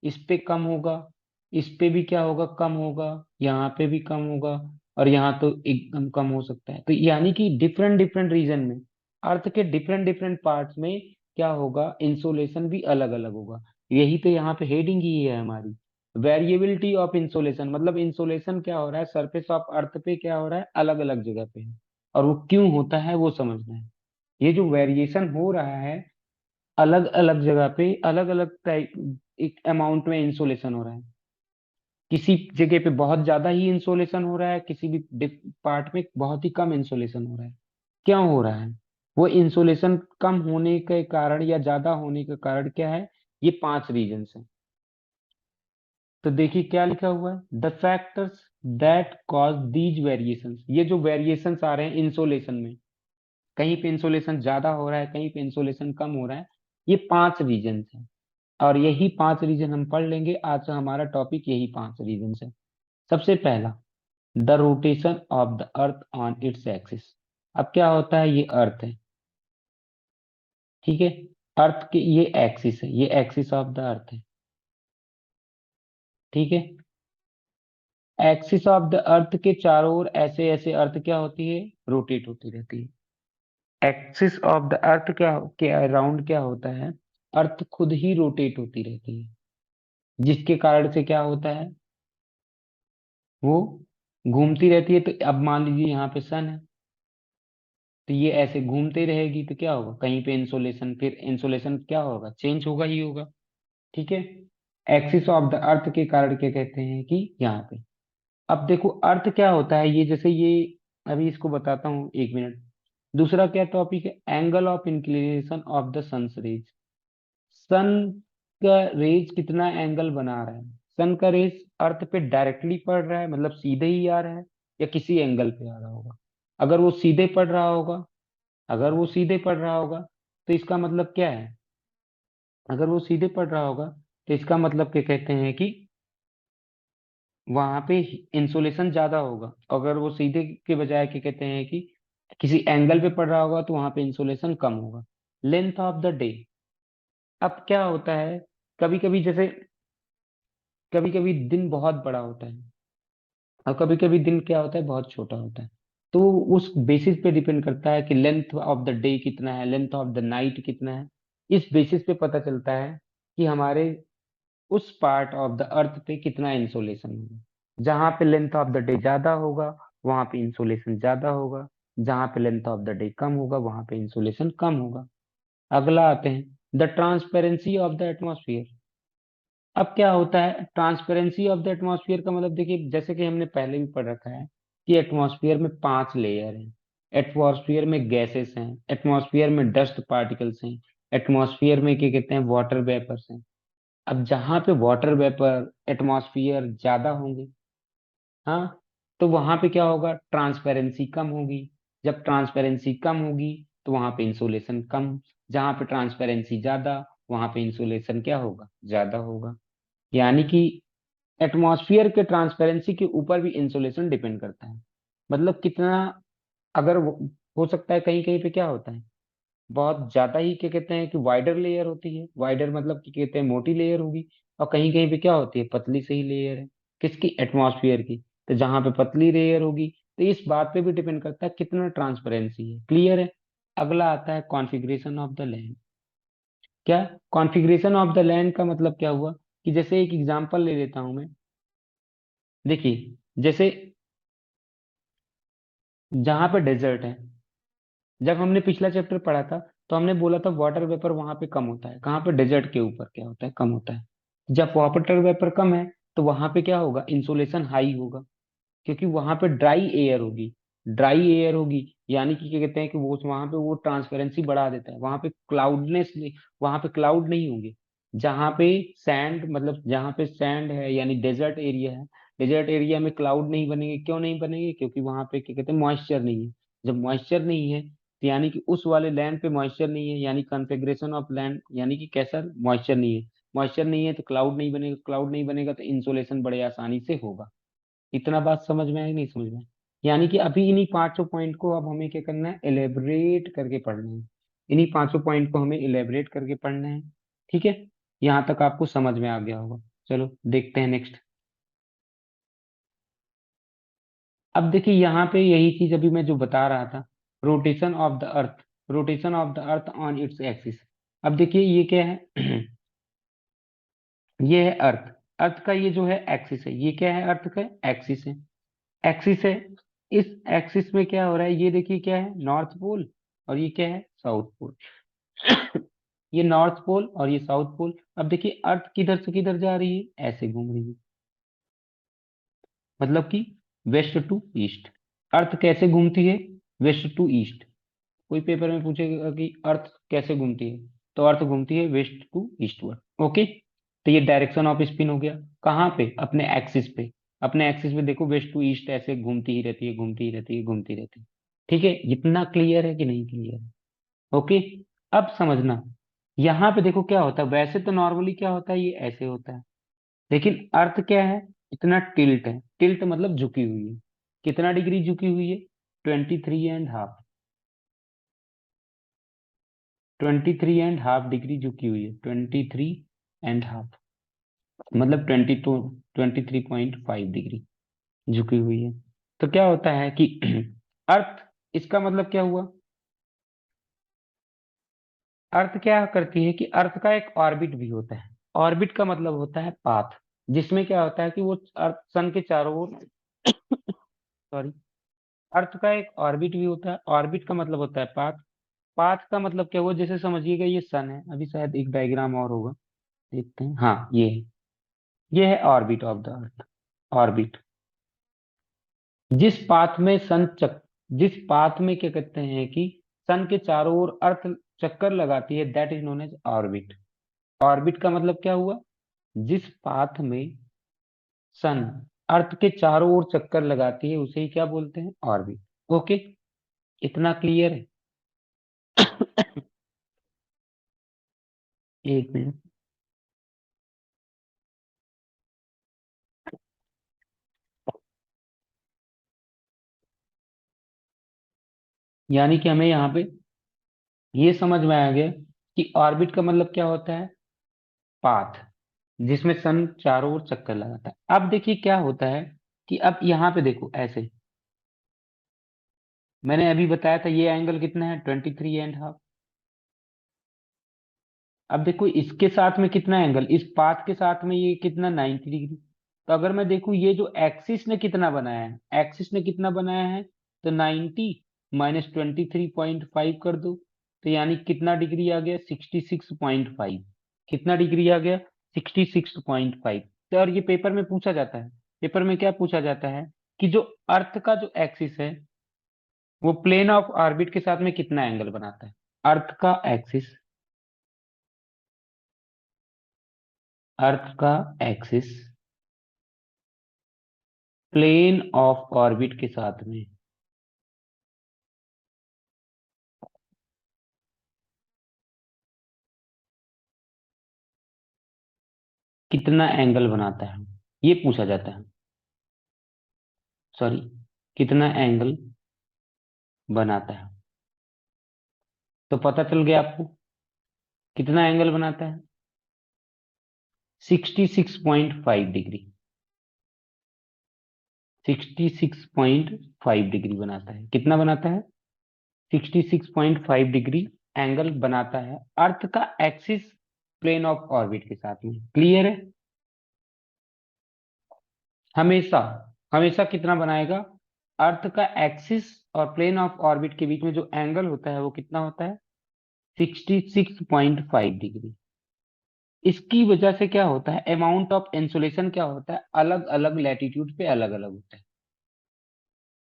इस पे कम होगा, इस पे भी क्या होगा? कम होगा, यहाँ पे भी कम होगा, और यहाँ तो एकदम कम हो सकता है। तो यानी कि डिफरेंट डिफरेंट रीजन में, अर्थ के डिफरेंट डिफरेंट पार्ट्स में क्या होगा? इंसोलेशन भी अलग अलग होगा। यही तो यहाँ पे हेडिंग ही है हमारी, वेरिएबिलिटी ऑफ इंसोलेशन। मतलब इंसोलेशन क्या हो रहा है सरफेस ऑफ अर्थ पे, क्या हो रहा है? अलग अलग जगह पे है। और वो क्यों होता है वो समझना है। ये जो वेरिएशन हो रहा है अलग अलग जगह पे, अलग अलग टाइप एक अमाउंट में इंसोलेशन हो रहा है। किसी जगह पे बहुत ज्यादा ही इंसोलेशन हो रहा है, किसी भी पार्ट में बहुत ही कम इंसोलेशन हो रहा है। क्यों हो रहा है? वो इंसोलेशन कम होने के कारण या ज्यादा होने के कारण क्या है? ये 5 रीजन है। तो देखिए क्या लिखा हुआ है, the factors that cause these variations, ये जो वेरिएशंस आ रहे हैं इंसोलेशन में, कहीं पे इंसोलेशन ज्यादा हो रहा है, कहीं पे इंसोलेशन कम हो रहा है, ये 5 रीजन है। और यही 5 रीजन हम पढ़ लेंगे, आज का हमारा टॉपिक यही 5 रीजन है। सबसे पहला, the rotation of the earth on its axis. अब क्या होता है, ये अर्थ है, ठीक है, अर्थ के ये एक्सिस है, ये एक्सिस ऑफ द अर्थ है, ठीक है। एक्सिस ऑफ द अर्थ के चारों ओर ऐसे ऐसे अर्थ क्या होती है, रोटेट होती रहती है। एक्सिस ऑफ द अर्थ क्या के अराउंड क्या होता है, अर्थ खुद ही रोटेट होती रहती है, जिसके कारण से क्या होता है, वो घूमती रहती है। तो अब मान लीजिए यहाँ पे सन है, तो ये ऐसे घूमते रहेगी तो क्या होगा, कहीं पे इंसोलेशन, फिर इंसोलेशन क्या होगा, चेंज होगा ही होगा, ठीक है। एक्सिस ऑफ द अर्थ के कारण क्या कहते हैं कि यहाँ पे, अब देखो अर्थ क्या होता है, ये जैसे ये, अभी इसको बताता हूँ, 1 मिनट। दूसरा क्या टॉपिक है, angle of inclination of the sun's rays. Sun का रेज कितना एंगल बना रहा है, सन का रेज अर्थ पे डायरेक्टली पड़ रहा है, मतलब सीधे ही आ रहा है, या किसी एंगल पे आ रहा होगा। अगर वो सीधे पड़ रहा होगा, अगर वो सीधे पड़ रहा होगा तो इसका मतलब क्या है, अगर वो सीधे पड़ रहा होगा तो इसका मतलब क्या कहते हैं कि वहां पे इंसोलेशन ज्यादा होगा। अगर वो सीधे के बजाय क्या कहते हैं कि किसी एंगल पे पड़ रहा होगा तो वहां पे इंसोलेशन कम होगा। लेंथ ऑफ द डे, अब क्या होता है, कभी कभी जैसे, कभी कभी दिन बहुत बड़ा होता है और कभी कभी दिन क्या होता है, बहुत छोटा होता है। तो उस बेसिस पे डिपेंड करता है कि लेंथ ऑफ द डे कितना है, लेंथ ऑफ द नाइट कितना है। इस बेसिस पे पता चलता है कि हमारे उस पार्ट ऑफ द अर्थ पे कितना इंसोलेशन होगा। जहां पे लेंथ ऑफ द डे ज्यादा होगा वहां पे इंसोलेशन ज्यादा होगा, जहां पे लेंथ ऑफ द डे कम होगा वहां पे इंसोलेशन कम होगा। अगला आते हैं, the transparency of the atmosphere. अब क्या होता है, ट्रांसपेरेंसी ऑफ द एटमॉस्फेयर का मतलब देखिए, जैसे कि हमने पहले भी पढ़ रखा है कि एटमॉस्फेयर में 5 लेयर हैं। एटमॉस्फेयर में गैसेस हैं, एटमॉस्फेयर में डस्ट पार्टिकल्स हैं, एटमॉस्फेयर में क्या कहते हैं, वाटर वेपर्स हैं। अब जहां पे वाटर वेपर एटमॉस्फेयर ज्यादा होंगे, हाँ, तो वहां पे क्या होगा, ट्रांसपेरेंसी कम होगी। जब ट्रांसपेरेंसी कम होगी तो वहां पे इंसोलेशन कम, जहां पे ट्रांसपेरेंसी ज्यादा वहां पे इंसोलेशन क्या होगा, ज्यादा होगा। यानी कि एटमॉस्फेयर के ट्रांसपेरेंसी के ऊपर भी इंसोलेशन डिपेंड करता है। मतलब कितना, अगर हो सकता है कहीं कहीं पे क्या होता है, बहुत ज्यादा ही क्या कहते हैं कि वाइडर लेयर होती है, वाइडर मतलब कि कहते हैं मोटी लेयर होगी, और कहीं कहीं पे क्या होती है, पतली सी ही लेयर है, किसकी, एटमॉस्फेयर की। तो जहां पे पतली लेयर होगी तो इस बात पे भी डिपेंड करता है कितना ट्रांसपेरेंसी है, क्लियर है। अगला आता है कॉन्फ़िगरेशन ऑफ द लैंड। क्या, कॉन्फ़िगरेशन ऑफ द लैंड का मतलब क्या हुआ, कि जैसे एक एग्जांपल ले लेता हूं मैं। देखिए, जैसे जहां पे डेजर्ट है, जब हमने पिछला चैप्टर पढ़ा था तो हमने बोला था वाटर वेपर वहां पे कम होता है, कहाँ पे, डेजर्ट के ऊपर क्या होता है, कम होता है। जब वाटर वेपर कम है तो वहां पे क्या होगा, इंसोलेशन हाई होगा, क्योंकि वहां पे ड्राई एयर होगी। ड्राई एयर होगी यानी कि क्या कहते हैं कि वो वहां पे वो ट्रांसपेरेंसी बढ़ा देता है, वहां पे क्लाउडनेस नहीं, वहां पे क्लाउड नहीं होंगे। जहां पे सैंड, मतलब जहां पे सैंड है यानी डेजर्ट एरिया है, डेजर्ट एरिया में क्लाउड नहीं बनेंगे। क्यों नहीं बनेंगे, क्योंकि वहां पे क्या कहते हैं, मॉइस्चर नहीं है। जब मॉइस्चर नहीं है तो यानी कि उस वाले लैंड पे मॉइस्चर नहीं है, यानी कॉन्फ़िगरेशन ऑफ लैंड, यानी कि कैसा, मॉइस्चर नहीं है। मॉइस्चर नहीं है तो क्लाउड नहीं बनेगा, क्लाउड नहीं बनेगा तो इंसोलेशन बड़े आसानी से होगा। इतना बात समझ में आई, नहीं समझ में आई? यानी कि अभी इन्हीं 5 पॉइंट को अब हमें क्या करना है, एलेबरेट करके पढ़ना है। इन्हीं 5 पॉइंट को हमें एलेबरेट करके पढ़ना है, ठीक है। यहाँ तक आपको समझ में आ गया होगा। चलो देखते हैं नेक्स्ट। अब देखिए यहाँ पे यही चीज अभी मैं जो बता रहा था, rotation of the earth, rotation of the earth on its axis. अब देखिए ये क्या है, ये है अर्थ। अर्थ का ये जो है एक्सिस है, ये क्या है, अर्थ का एक्सिस है, एक्सिस है। इस एक्सिस में क्या हो रहा है, ये देखिए क्या है, नॉर्थ पोल, और ये क्या है, साउथ पोल। ये नॉर्थ पोल और ये साउथ पोल। अब देखिए अर्थ किधर से किधर जा रही है, ऐसे घूम रही है, मतलब कि वेस्ट टू ईस्ट। अर्थ कैसे घूमती है, वेस्ट टू ईस्ट। कोई पेपर में पूछेगा कि अर्थ कैसे घूमती है, तो अर्थ घूमती है वेस्ट टू ईस्टवर्ड, ओके। तो ये डायरेक्शन ऑफ स्पिन हो गया, कहाँ पे, अपने एक्सिस पे। अपने एक्सिस पे देखो, वेस्ट टू ईस्ट ऐसे घूमती ही रहती है, घूमती ही रहती है, घूमती रहती है। ठीक है, इतना क्लियर है कि नहीं क्लियर है? ओके। अब समझना, यहाँ पे देखो क्या होता है, वैसे तो नॉर्मली क्या होता है, ये ऐसे होता है, लेकिन अर्थ क्या है, इतना टिल्ट है, टिल्ट मतलब झुकी हुई है। कितना डिग्री झुकी हुई है? 23.5। 23.5 डिग्री झुकी हुई है, 23.5, मतलब 23.5 झुकी हुई है। तो क्या होता है कि अर्थ, इसका मतलब क्या हुआ, अर्थ क्या करती है कि अर्थ का एक ऑर्बिट भी होता है। ऑर्बिट का मतलब होता है पाथ, जिसमें क्या होता है कि वो अर्थ सन के चारों ओर, सॉरी, अर्थ का एक ऑर्बिट भी होता है। ऑर्बिट का मतलब होता है पाथ। पाथ का मतलब क्या हुआ, जैसे समझिएगा ये सन है, अभी शायद एक डायग्राम और होगा, देखते हैं, हाँ ये है orbit of the earth. Orbit, जिस पाथ में जिस पाथ में क्या कहते हैं कि सन के चारों ओर अर्थ चक्कर लगाती है, that is known as orbit. Orbit का मतलब क्या हुआ, जिस पाथ में सन अर्थ के चारों ओर चक्कर लगाती है उसे ही क्या बोलते हैं, ऑर्बिट। ओके, इतना क्लियर है? एक मिनट। यानी कि हमें यहाँ पे ये समझ में आ गया कि ऑर्बिट का मतलब क्या होता है, पाथ, जिसमें सन चारों ओर चक्कर लगाता है। अब देखिए क्या होता है कि अब यहाँ पे देखो ऐसे, मैंने अभी बताया था ये एंगल कितना है, 23.5। अब देखो इसके साथ में कितना एंगल, इस पाथ के साथ में ये कितना, 90 डिग्री। तो अगर मैं देखूं ये जो एक्सिस ने कितना बनाया है, एक्सिस ने कितना बनाया है, तो 90 माइनस 23.5 कर दो, तो यानी कितना डिग्री आ गया, 66.5। कितना डिग्री आ गया, 66.5। तो और ये पेपर में पूछा जाता है, पेपर में क्या पूछा जाता है कि जो अर्थ का जो एक्सिस है वो प्लेन ऑफ ऑर्बिट के साथ में कितना एंगल बनाता है। अर्थ का एक्सिस, अर्थ का एक्सिस प्लेन ऑफ ऑर्बिट के साथ में कितना एंगल बनाता है, ये पूछा जाता है। सॉरी, कितना एंगल बनाता है। तो पता चल गया आपको कितना एंगल बनाता है, 66.5 डिग्री। 66.5 डिग्री बनाता है, कितना बनाता है, 66.5 डिग्री एंगल बनाता है अर्थ का एक्सिस प्लेन ऑफ ऑर्बिट के साथ में। क्लियर है? हमेशा, हमेशा कितना बनाएगा, अर्थ का एक्सिस और प्लेन ऑफ ऑर्बिट के बीच में जो एंगल होता है वो कितना होता है, 66.5 डिग्री। इसकी वजह से क्या होता है, अमाउंट ऑफ इंसुलेशन क्या होता है, अलग अलग लैटिट्यूड पे अलग अलग होता है।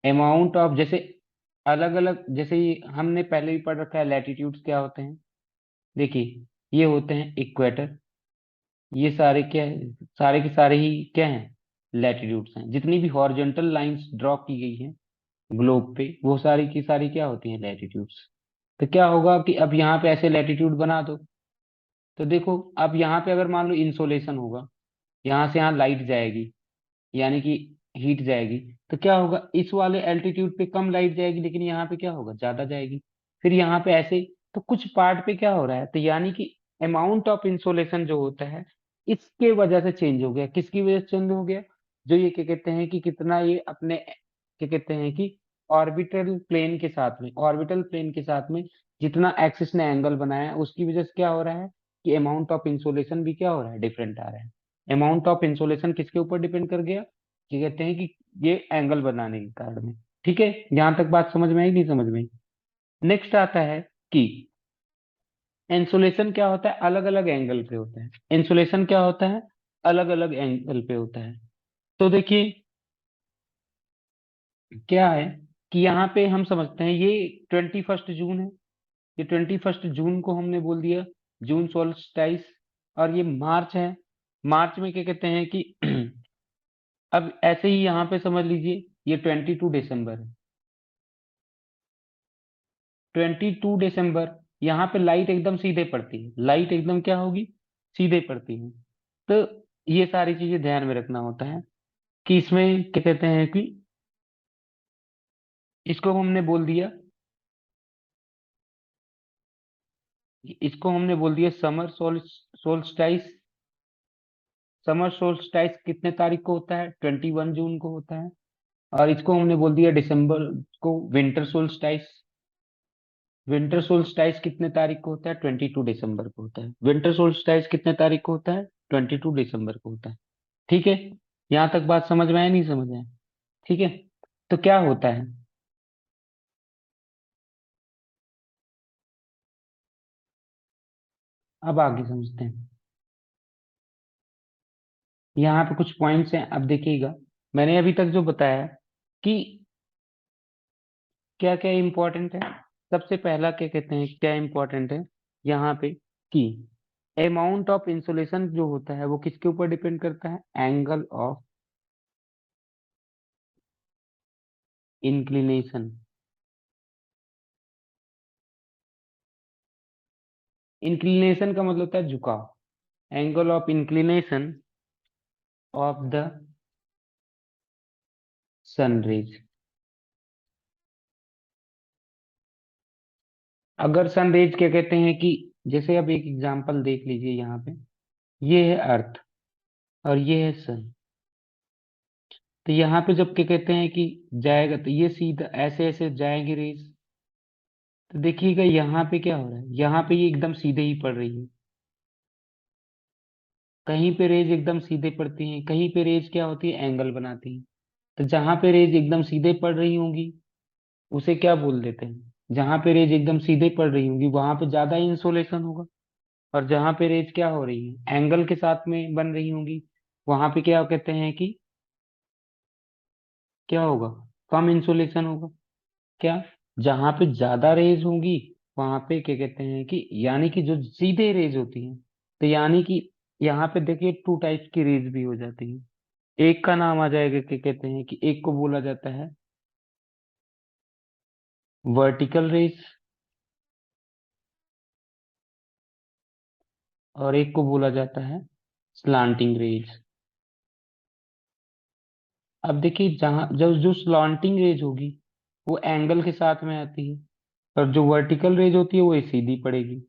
अमाउंट ऑफ, जैसे अलग अलग, जैसे हमने पहले भी पढ़ रखा है लैटिट्यूड्स क्या होते हैं। देखिए, ये होते हैं इक्वेटर, ये सारे क्या है, सारे के सारे ही क्या हैं, लैटिट्यूड्स हैं। जितनी भी हॉरिजॉन्टल लाइंस ड्रॉ की गई हैं ग्लोब पे, वो सारी की सारी क्या होती हैं, लैटिट्यूड्स। तो क्या होगा कि अब यहाँ पे ऐसे लैटिट्यूड बना दो, तो देखो अब यहाँ पे अगर मान लो इंसोलेशन होगा, यहाँ से यहाँ लाइट जाएगी, यानी कि हीट जाएगी, तो क्या होगा, इस वाले एल्टीट्यूड पे कम लाइट जाएगी, लेकिन यहाँ पे क्या होगा, ज्यादा जाएगी। फिर यहाँ पे ऐसे, तो कुछ पार्ट पे क्या हो रहा है, तो यानी कि अमाउंट ऑफ इंसोलेशन जो होता है इसके वजह से चेंज हो गया। किसकी वजह से चेंज हो गया, जो ये क्या कहते हैं कि कितना ये अपने क्या कहते हैं कि ऑर्बिटल प्लेन के साथ में, ऑर्बिटल प्लेन के साथ में जितना एक्सिस ने एंगल बनाया है, उसकी वजह से क्या हो रहा है कि अमाउंट ऑफ इंसोलेशन भी क्या हो रहा है, डिफरेंट आ रहा है। अमाउंट ऑफ इंसोलेशन किसके ऊपर डिपेंड कर गया, ये कहते हैं कि ये एंगल बनाने के कारण में। ठीक है, यहां तक बात समझ में आई, नहीं समझ में आई? नेक्स्ट आता है कि इंसुलेशन क्या होता है, अलग अलग एंगल पे होता है। इंसुलेशन क्या होता है, अलग अलग एंगल पे होता है। तो देखिए क्या है कि यहाँ पे हम समझते हैं ये 21 जून है, ये 21 जून को हमने बोल दिया जून सोल्स्टाइस। और ये मार्च है, मार्च में क्या कहते हैं कि अब ऐसे ही यहाँ पे समझ लीजिए, ये 22 दिसंबर है। 22 दिसंबर, यहाँ पे लाइट एकदम सीधे पड़ती है, लाइट एकदम क्या होगी, सीधे पड़ती है। तो ये सारी चीजें ध्यान में रखना होता है कि इसमें क्या कहते हैं कि इसको हमने बोल दिया, इसको हमने बोल दिया समर सोल्स्टाइस। समर सोल्स्टाइस कितने तारीख को होता है, 21 जून को होता है। और इसको हमने बोल दिया दिसंबर को विंटर सोल्स्टाइस। विंटर सोल्स्टाइस कितने तारीख को होता है, 22 दिसंबर को होता है। विंटर सोल्स्टाइस कितने तारीख को होता है, 22 दिसंबर को होता है। ठीक है, यहाँ तक बात समझ में आया, नहीं समझ में आया? ठीक है, तो क्या होता है, अब आगे समझते हैं। यहाँ पे कुछ पॉइंट्स हैं, अब देखिएगा। मैंने अभी तक जो बताया कि क्या क्या इंपॉर्टेंट है। सबसे पहला क्या कहते हैं, क्या इंपॉर्टेंट है यहाँ पे, कि अमाउंट ऑफ इंसुलेशन जो होता है वो किसके ऊपर डिपेंड करता है, एंगल ऑफ इंक्लिनेशन। इंक्लिनेशन का मतलब होता है झुकाव। Angle of inclination of the sun rays. अगर सनरेज क्या कहते हैं कि, जैसे अब एक एग्जांपल देख लीजिए यहाँ पे, ये है अर्थ और ये है सन। तो यहाँ पे जब क्या कहते हैं कि जाएगा, तो ये सीधा ऐसे ऐसे जाएंगे रेज। तो देखिएगा यहाँ पे क्या हो रहा है, यहाँ पे ये एकदम सीधे ही पड़ रही है। कहीं पे रेज एकदम सीधे पड़ती हैं, कहीं पे रेज क्या होती है, एंगल बनाती हैं। तो जहां पे रेज एकदम सीधे पड़ रही होंगी उसे क्या बोल देते हैं, जहां पे रेज एकदम सीधे पड़ रही होंगी वहां पे ज्यादा इंसोलेशन होगा। और जहां पे रेज क्या हो रही है, एंगल के साथ में बन रही होंगी, वहां पे क्या कहते हैं कि क्या होगा, कम इंसोलेशन होगा। क्या, जहां पे ज्यादा रेज होंगी वहां पे क्या कहते हैं कि, यानी कि जो सीधे रेज होती हैं, तो यानी कि यहाँ पे देखिए टू टाइप्स की रेज भी हो जाती है। एक का नाम आ जाएगा, क्या कहते हैं कि एक को बोला जाता है वर्टिकल रेज, और एक को बोला जाता है स्लांटिंग रेज। अब देखिए, जहां जब जो स्लांटिंग रेज होगी वो एंगल के साथ में आती है, और जो वर्टिकल रेज होती है वो सीधी पड़ेगी।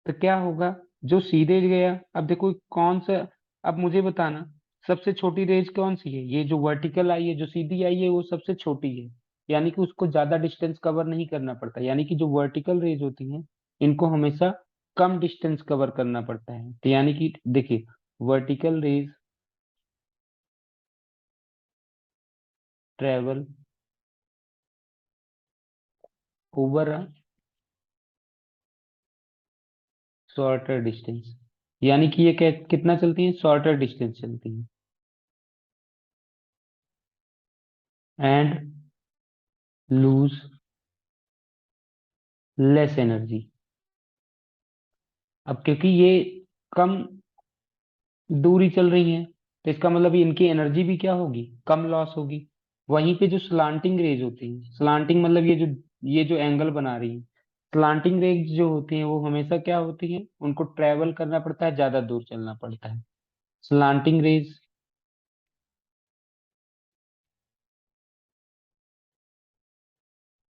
तो क्या होगा, जो सीधे गया, अब देखो कौन सा, अब मुझे बताना सबसे छोटी रेंज कौन सी है, ये जो वर्टिकल आई है, जो सीधी आई है वो सबसे छोटी है। यानी कि उसको ज्यादा डिस्टेंस कवर नहीं करना पड़ता, यानी कि जो वर्टिकल रेज होती हैं इनको हमेशा कम डिस्टेंस कवर करना पड़ता है। तो यानी कि देखिए, vertical raise travel over a shorter distance, यानी कि ये कितना चलती है, शॉर्टर डिस्टेंस चलती है, एंड लूज लेस एनर्जी। अब क्योंकि ये कम दूरी चल रही है, तो इसका मतलब इनकी एनर्जी भी क्या होगी, कम लॉस होगी। वहीं पे जो स्लांटिंग रेज होती है, स्लांटिंग मतलब ये जो एंगल बना रही है, स्लांटिंग रेज जो होती है वो हमेशा क्या होती है, उनको ट्रेवल करना पड़ता है, ज्यादा दूर चलना पड़ता है। स्लांटिंग रेज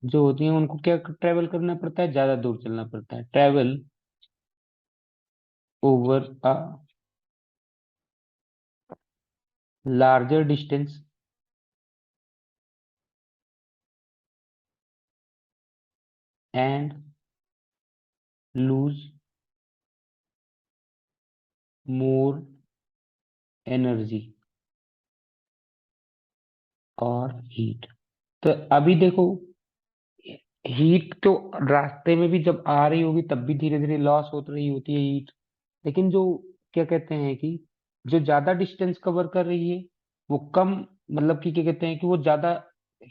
जो होती है उनको क्या ट्रेवल करना पड़ता है, ज्यादा दूर चलना पड़ता है, travel over a larger distance and loose more energy और हीट। तो अभी देखो, हीट तो रास्ते में भी जब आ रही होगी तब भी धीरे धीरे लॉस होती रही होती है हीट। लेकिन जो क्या कहते हैं कि जो ज्यादा डिस्टेंस कवर कर रही है वो कम, मतलब कि क्या कहते हैं कि वो ज्यादा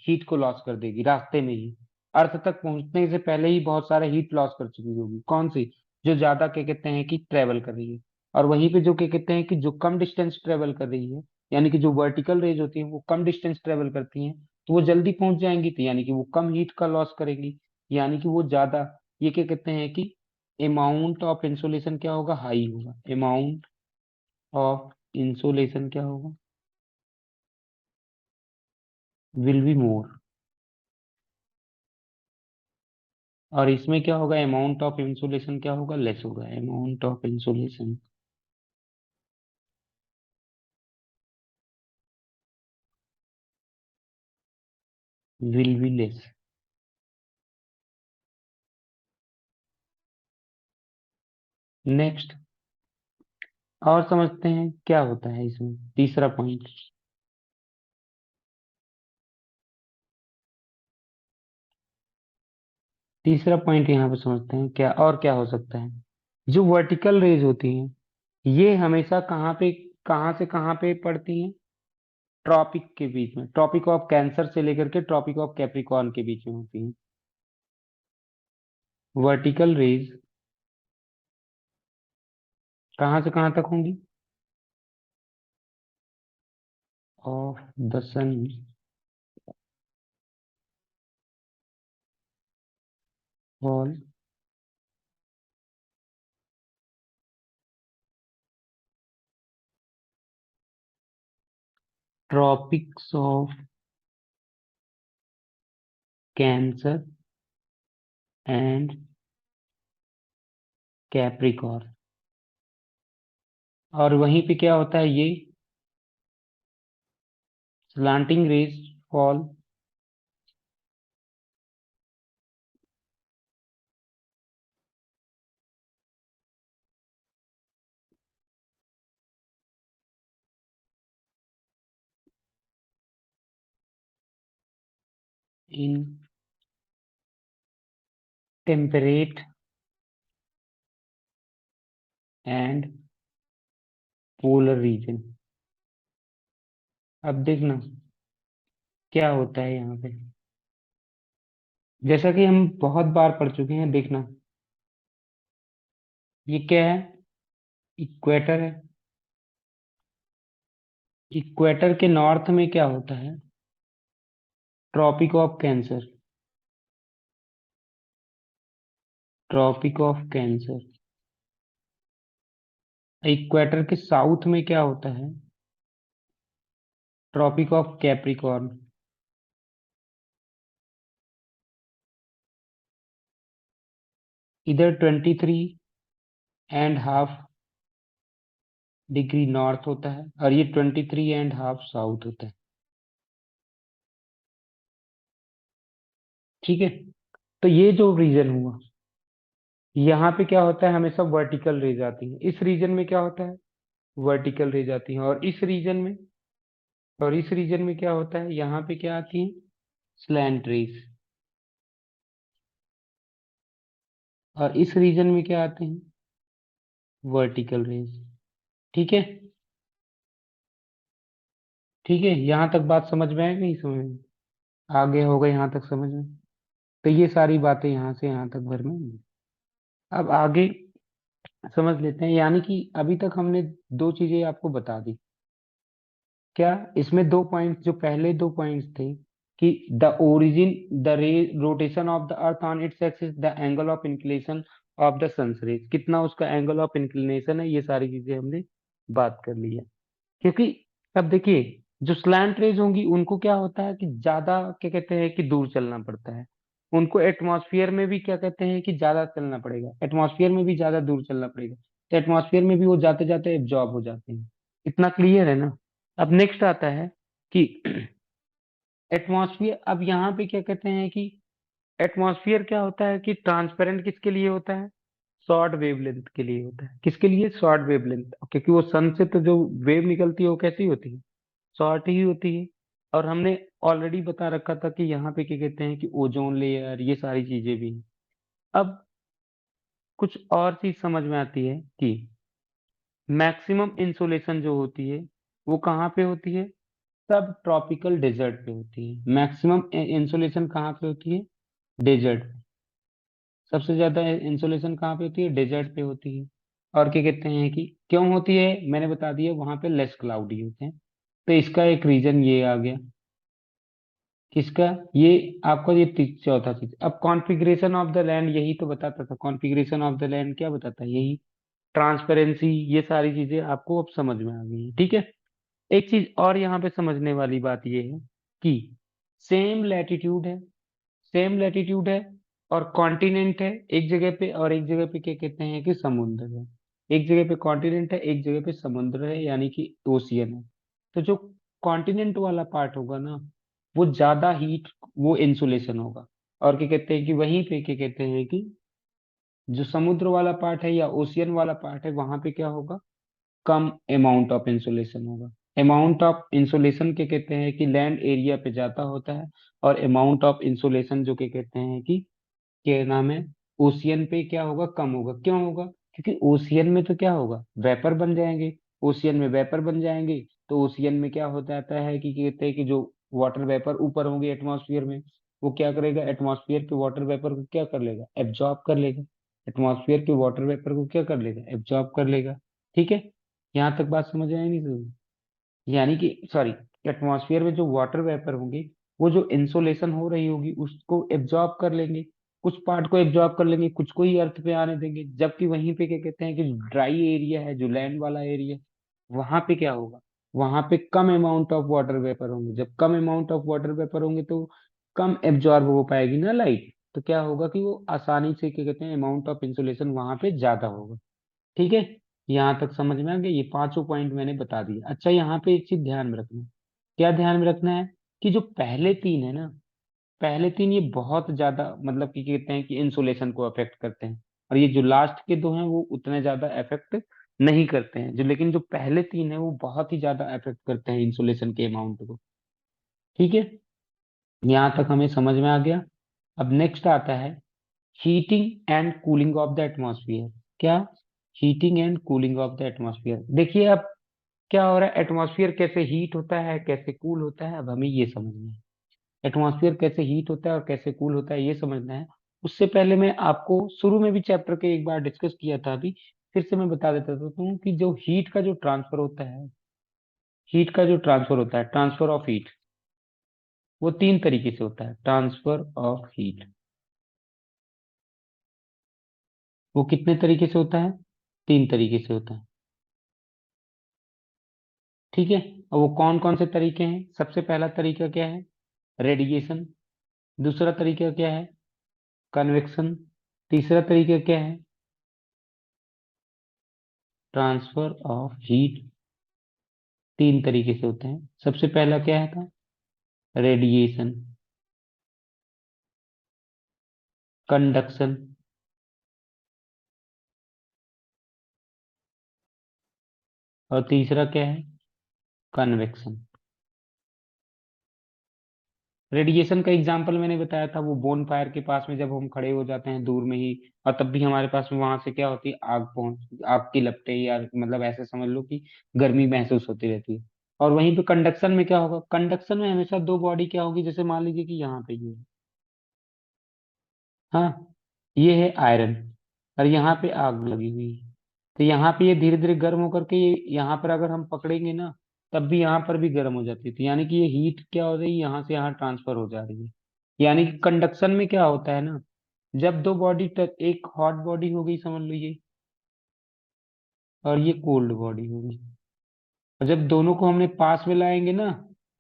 हीट को लॉस कर देगी रास्ते में ही। अर्थ तक पहुंचने से पहले ही बहुत सारा हीट लॉस कर चुकी होगी, कौन सी, जो ज्यादा क्या कहते हैं कि ट्रेवल कर रही है। और वहीं पे जो क्या कहते हैं कि जो कम डिस्टेंस ट्रेवल कर रही है यानी कि जो वर्टिकल रेज होती है वो कम डिस्टेंस ट्रेवल करती हैं, तो वो जल्दी पहुंच जाएंगी, तो यानी कि वो कम हीट का लॉस करेंगी, यानी कि वो ज्यादा, ये क्या कहते हैं कि अमाउंट ऑफ इंसोलेशन क्या होगा, हाई होगा, अमाउंट ऑफ इंसोलेशन क्या होगा, विल बी मोर। और इसमें क्या होगा, अमाउंट ऑफ इंसोलेशन क्या होगा, लेस होगा, amount of insolation will be less. Next, और समझते हैं क्या होता है इसमें, तीसरा पॉइंट। तीसरा पॉइंट यहाँ पे समझते हैं क्या और क्या हो सकता है। जो वर्टिकल रेज होती हैं, ये हमेशा कहाँ से कहाँ पे पड़ती हैं, ट्रॉपिक के बीच में, ट्रॉपिक ऑफ कैंसर से लेकर के ट्रॉपिक ऑफ कैप्रिकॉर्न के बीच में होती हैं वर्टिकल रेज। कहाँ से कहाँ तक होंगी, of the sun fall tropics of Cancer and Capricorn. और वहीं पे क्या होता है, ये slanting rays fall in temperate and polar region. अब देखना क्या होता है यहाँ पे, जैसा कि हम बहुत बार पढ़ चुके हैं, देखना ये क्या है, इक्वेटर है। इक्वेटर के नॉर्थ में क्या होता है, tropic of Cancer, tropic of Cancer. Equator के साउथ में क्या होता है, ट्रॉपिक ऑफ कैप्रिकॉर्न। इधर 23.5 डिग्री नॉर्थ होता है, और ये 23.5 साउथ होता है। ठीक है, तो ये जो रीजन हुआ, यहाँ पे क्या होता है, हमेशा वर्टिकल रेज आती है, इस रीजन में क्या होता है, वर्टिकल रेज आती है, और इस रीजन में क्या होता है, यहाँ पे क्या आती है, स्लैंट रेज। और इस रीजन में क्या आते हैं, वर्टिकल रेज। ठीक है, ठीक है, यहाँ तक बात समझ में है, नहीं समझ में, आगे होगा यहाँ तक समझ में। तो ये सारी बातें यहाँ से यहाँ तक भर में। अब आगे समझ लेते हैं, यानी कि अभी तक हमने दो चीजें आपको बता दी। क्या, इसमें दो पॉइंट्स, जो पहले दो पॉइंट्स थे कि the origin the ray rotation of the earth on its axis, the angle of inclination of the sun's rays, कितना उसका एंगल ऑफ इंक्लिनेशन है, ये सारी चीजें हमने बात कर ली है। क्योंकि अब देखिए, जो स्लैंट रेज होंगी उनको क्या होता है कि ज्यादा क्या कहते हैं कि दूर चलना पड़ता है, उनको एटमॉस्फेयर में भी क्या कहते हैं कि ज्यादा चलना पड़ेगा, एटमॉस्फेयर में भी ज्यादा दूर चलना पड़ेगा, तो एटमॉस्फेयर में भी वो जाते जाते एब्जॉर्ब हो जाते हैं। इतना क्लियर है ना। अब नेक्स्ट आता है कि एटमॉस्फेयर, अब यहाँ पे क्या कहते हैं कि एटमॉस्फेयर क्या होता है कि ट्रांसपेरेंट किसके लिए होता है, शॉर्ट वेवलेंथ के लिए होता है, किसके लिए, शॉर्ट वेवलेंथ, क्योंकि वो सन से तो जो वेव निकलती है वो कैसी होती है, शॉर्ट ही होती है। और हमने ऑलरेडी बता रखा था कि यहाँ पे क्या कहते हैं कि ओजोन लेयर, ये सारी चीजें भी हैं। अब कुछ और चीज समझ में आती है कि मैक्सिमम इंसोलेशन जो होती है वो कहाँ पे होती है, सब ट्रॉपिकल डेजर्ट पे होती है। मैक्सिमम इंसोलेशन कहाँ पे होती है, डेजर्ट। सबसे ज्यादा इंसोलेशन कहाँ पे होती है, डेजर्ट पे होती है। और क्या कहते हैं कि क्यों होती है, मैंने बता दिया, वहां पे लेस क्लाउडी होते हैं। तो इसका एक रीजन ये आ गया। किसका? ये आपका ये चौथा चीज। अब कॉन्फ़िगरेशन ऑफ द लैंड यही तो बताता था, कॉन्फ़िगरेशन ऑफ द लैंड क्या बताता है? यही ट्रांसपेरेंसी, ये सारी चीजें आपको अब समझ में आ गई है, ठीक है। एक चीज और यहाँ पे समझने वाली बात ये है कि सेम लैटिट्यूड है, सेम लैटिट्यूड है और कॉन्टिनेंट है एक जगह पे, और एक जगह पे क्या कहते हैं कि समुद्र है। एक जगह पे कॉन्टिनेंट है, एक जगह पे समुद्र है, यानी कि ओशियन है। तो जो कॉन्टिनेंट वाला पार्ट होगा ना, वो ज्यादा हीट, वो इंसुलेशन होगा। और क्या कहते हैं कि वहीं पे क्या कहते हैं कि जो समुद्र वाला पार्ट है या ओशियन वाला पार्ट है, वहां पे क्या होगा? कम अमाउंट ऑफ इंसुलेशन होगा। अमाउंट ऑफ इंसुलेशन के कहते हैं कि लैंड एरिया पे ज्यादा होता है, और अमाउंट ऑफ इंसुलेशन जो के कहते हैं कि क्या नाम है, ओशियन पे क्या होगा? कम होगा। क्यों होगा? क्योंकि ओशियन में तो क्या होगा? वेपर बन जाएंगे। ओशियन में वेपर बन जाएंगे, तो ओशियन में क्या हो जाता है कि कहते हैं कि जो वाटर वेपर ऊपर होंगे एटमॉस्फेयर में, वो क्या करेगा? एटमॉस्फेयर के वाटर वेपर को क्या कर लेगा? एब्जॉर्ब कर लेगा। एटमॉस्फेयर के वाटर वेपर को क्या कर लेगा? एब्जॉर्ब कर लेगा। ठीक है, यहाँ तक बात समझ आई नहीं समझ? यानी कि सॉरी, एटमॉस्फेयर में जो वाटर वेपर होंगे, वो जो इंसोलेशन हो रही होगी उसको एब्जॉर्ब कर लेंगे। कुछ पार्ट को एब्जॉर्ब कर लेंगे, कुछ को ही अर्थ पे आने देंगे। जबकि वहीं पे क्या कहते हैं कि ड्राई एरिया है, जो लैंड वाला एरिया, वहां पे क्या होगा? वहां पे कम अमाउंट ऑफ वाटर वेपर होंगे। जब कम अमाउंट ऑफ वाटर वेपर होंगे तो कम एब्जॉर्ब हो पाएगी ना लाइट। तो क्या होगा कि वो आसानी से क्या कहते हैं, अमाउंट ऑफ इंसुलेशन वहां पे ज्यादा होगा। ठीक है, यहाँ तक समझ में आ गया? ये पांचों पॉइंट मैंने बता दिया। अच्छा, यहाँ पे एक चीज ध्यान में रखना। क्या ध्यान में रखना है? कि जो पहले तीन है ना, पहले तीन ये बहुत ज्यादा मतलब कि कहते हैं कि इंसुलेशन को अफेक्ट करते हैं। और ये जो लास्ट के दो हैं वो उतने ज्यादा अफेक्ट नहीं करते हैं, जो लेकिन जो पहले तीन है वो बहुत ही ज्यादा अफेक्ट करते हैं इंसुलेशन के अमाउंट को। ठीक है, यहाँ तक हमें समझ में आ गया। अब नेक्स्ट आता है heating and cooling of the atmosphere. क्या? Heating and cooling of the atmosphere. देखिए अब क्या हो रहा है, एटमॉस्फेयर कैसे हीट होता है, कैसे कूल होता है, अब हमें ये समझना है। एटमॉस्फेयर कैसे हीट होता है और कैसे कूल होता है, ये समझना है। उससे पहले मैं आपको शुरू में भी चैप्टर के एक बार डिस्कस किया था, अभी फिर से मैं बता देता हूँ कि जो हीट का जो ट्रांसफर होता है, हीट का जो ट्रांसफर होता है, ट्रांसफर ऑफ हीट, वो तीन तरीके से होता है। ट्रांसफर ऑफ हीट वो कितने तरीके से होता है? तीन तरीके से होता है। ठीक है, और वो कौन कौन से तरीके हैं? सबसे पहला तरीका क्या है? रेडिएशन। दूसरा तरीका क्या है? कन्वेक्शन। तीसरा तरीका क्या है? Transfer of heat. तीन तरीके से होते हैं। सबसे पहला क्या है था? रेडिएशन। कंडक्शन। और तीसरा क्या है? कन्वेक्शन। रेडिएशन का एग्जांपल मैंने बताया था, वो बोन फायर के पास में जब हम खड़े हो जाते हैं दूर में ही, और तब भी हमारे पास में वहां से क्या होती है? आग पहुंच, आग की लपटें, या मतलब ऐसे समझ लो कि गर्मी महसूस होती रहती है। और वहीं पे कंडक्शन में क्या होगा? कंडक्शन में हमेशा दो बॉडी क्या होगी? जैसे मान लीजिए कि यहाँ पे ये है, हाँ, ये है आयरन, और यहाँ पे आग लगी हुई है। तो यहाँ पे ये धीरे धीरे गर्म होकर के ये यहाँ पर अगर हम पकड़ेंगे ना, तब भी यहाँ पर भी गर्म हो जाती थी। यानी कि ये हीट क्या हो रही है, यहाँ से यहाँ ट्रांसफर हो जा रही है। यानी कि कंडक्शन में क्या होता है ना, जब दो बॉडी टच, एक हॉट बॉडी हो गई समझ लो ये, और ये कोल्ड बॉडी होगी, और जब दोनों को हमने पास में लाएंगे ना,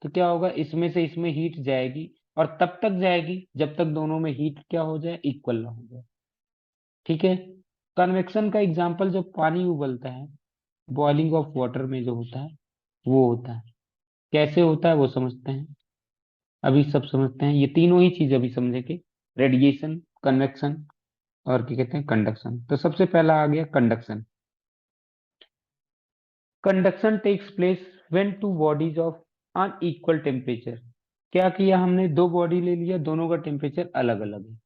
तो क्या होगा? इसमें से इसमें हीट जाएगी, और तब तक जाएगी जब तक दोनों में हीट क्या हो जाए? इक्वल ना हो जाए। ठीक है, कन्वेक्शन का एग्जाम्पल जब पानी उबलता है, बॉइलिंग ऑफ वाटर में जो होता है, वो होता है। कैसे होता है वो समझते हैं, अभी सब समझते हैं। ये तीनों ही चीज अभी समझेंगे, रेडिएशन, कन्वेक्शन और क्या कहते हैं, कंडक्शन। तो सबसे पहला आ गया conduction. Conduction takes place when two bodies of unequal temperature. क्या किया हमने? दो बॉडी ले लिया, दोनों का टेम्परेचर अलग अलग है,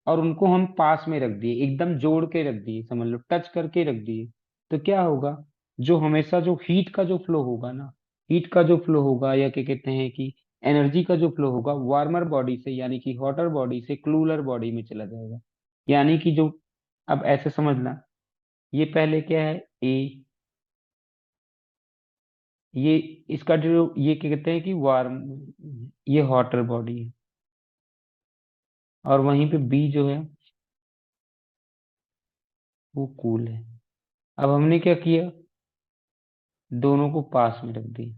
और उनको हम पास में रख दिए, एकदम जोड़ के रख दिए, समझ लो टच करके रख दिए। तो क्या होगा? जो हमेशा जो हीट का जो फ्लो होगा ना, हीट का जो फ्लो होगा, या क्या कहते हैं कि एनर्जी का जो फ्लो होगा, वार्मर बॉडी से यानी कि हॉटर बॉडी से कूलर बॉडी में चला जाएगा। यानी कि जो, अब ऐसे समझना, ये पहले क्या है? ए, ये इसका जो ये क्या कहते हैं कि वार्म, ये हॉटर बॉडी है, और वहीं पे बी जो है वो कूल है। अब हमने क्या किया, दोनों को पास में रख दिया,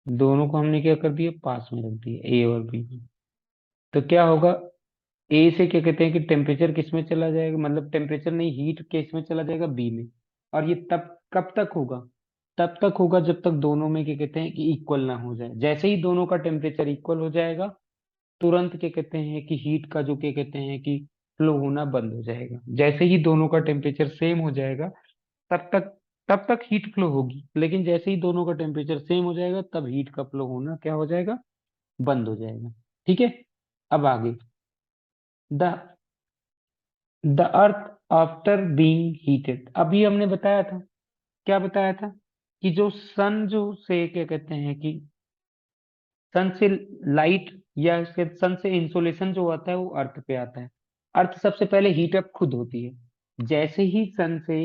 दोनों को हमने क्या कर दिया, पास में रख दिया, ए और बी में। तो क्या होगा, ए से क्या कहते हैं कि टेम्परेचर किस में चला जाएगा, मतलब टेम्परेचर नहीं, हीट किस में चला जाएगा, बी में। और ये तब कब तक होगा, तब तक होगा जब तक दोनों में क्या कहते हैं कि इक्वल ना हो जाए। जैसे ही दोनों का टेम्परेचर इक्वल हो जाएगा, तुरंत क्या कहते हैं कि हीट का जो क्या कहते हैं कि फ्लो होना बंद हो जाएगा। जैसे ही दोनों का टेम्परेचर सेम हो जाएगा, तब तक तब तक हीट फ्लो होगी, लेकिन जैसे ही दोनों का टेम्परेचर सेम हो जाएगा, तब हीट का फ्लो होना क्या हो जाएगा, बंद हो जाएगा। ठीक है। अब आगे, the the earth after being heated, अभी हमने बताया था, क्या बताया था, कि जो सन जो से क्या कहते हैं कि सन से लाइट या सन से इंसोलेशन जो आता है वो अर्थ पे आता है। अर्थ सबसे पहले हीट अप खुद होती है। जैसे ही सन से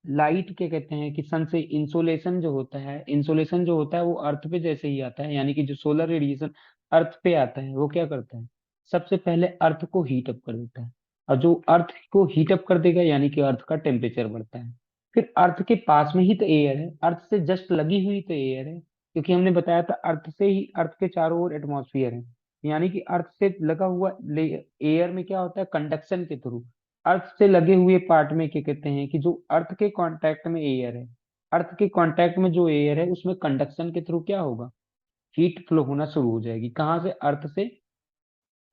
लाइट क्या कहते हैं कि सन से इंसोलेशन जो होता है, इंसोलेशन जो होता है वो अर्थ पे जैसे ही आता है, यानी कि जो सोलर रेडिएशन अर्थ पे आता है, वो क्या करता है, सबसे पहले अर्थ को हीट अप कर देता है। और जो अर्थ को हीट अप कर देगा, यानी कि अर्थ का टेम्परेचर बढ़ता है। फिर अर्थ के पास में ही तो एयर है, अर्थ से जस्ट लगी हुई तो एयर है, क्योंकि हमने बताया था अर्थ से ही, अर्थ के चारों ओर एटमॉस्फेयर है, यानी कि अर्थ से लगा हुआ एयर में क्या होता है, कंडक्शन के थ्रू अर्थ से लगे हुए पार्ट में क्या कहते हैं कि जो अर्थ के कांटेक्ट में एयर है, अर्थ के कांटेक्ट में जो एयर है उसमें कंडक्शन के थ्रू क्या होगा, हीट फ्लो होना शुरू हो जाएगी। कहाँ से, अर्थ से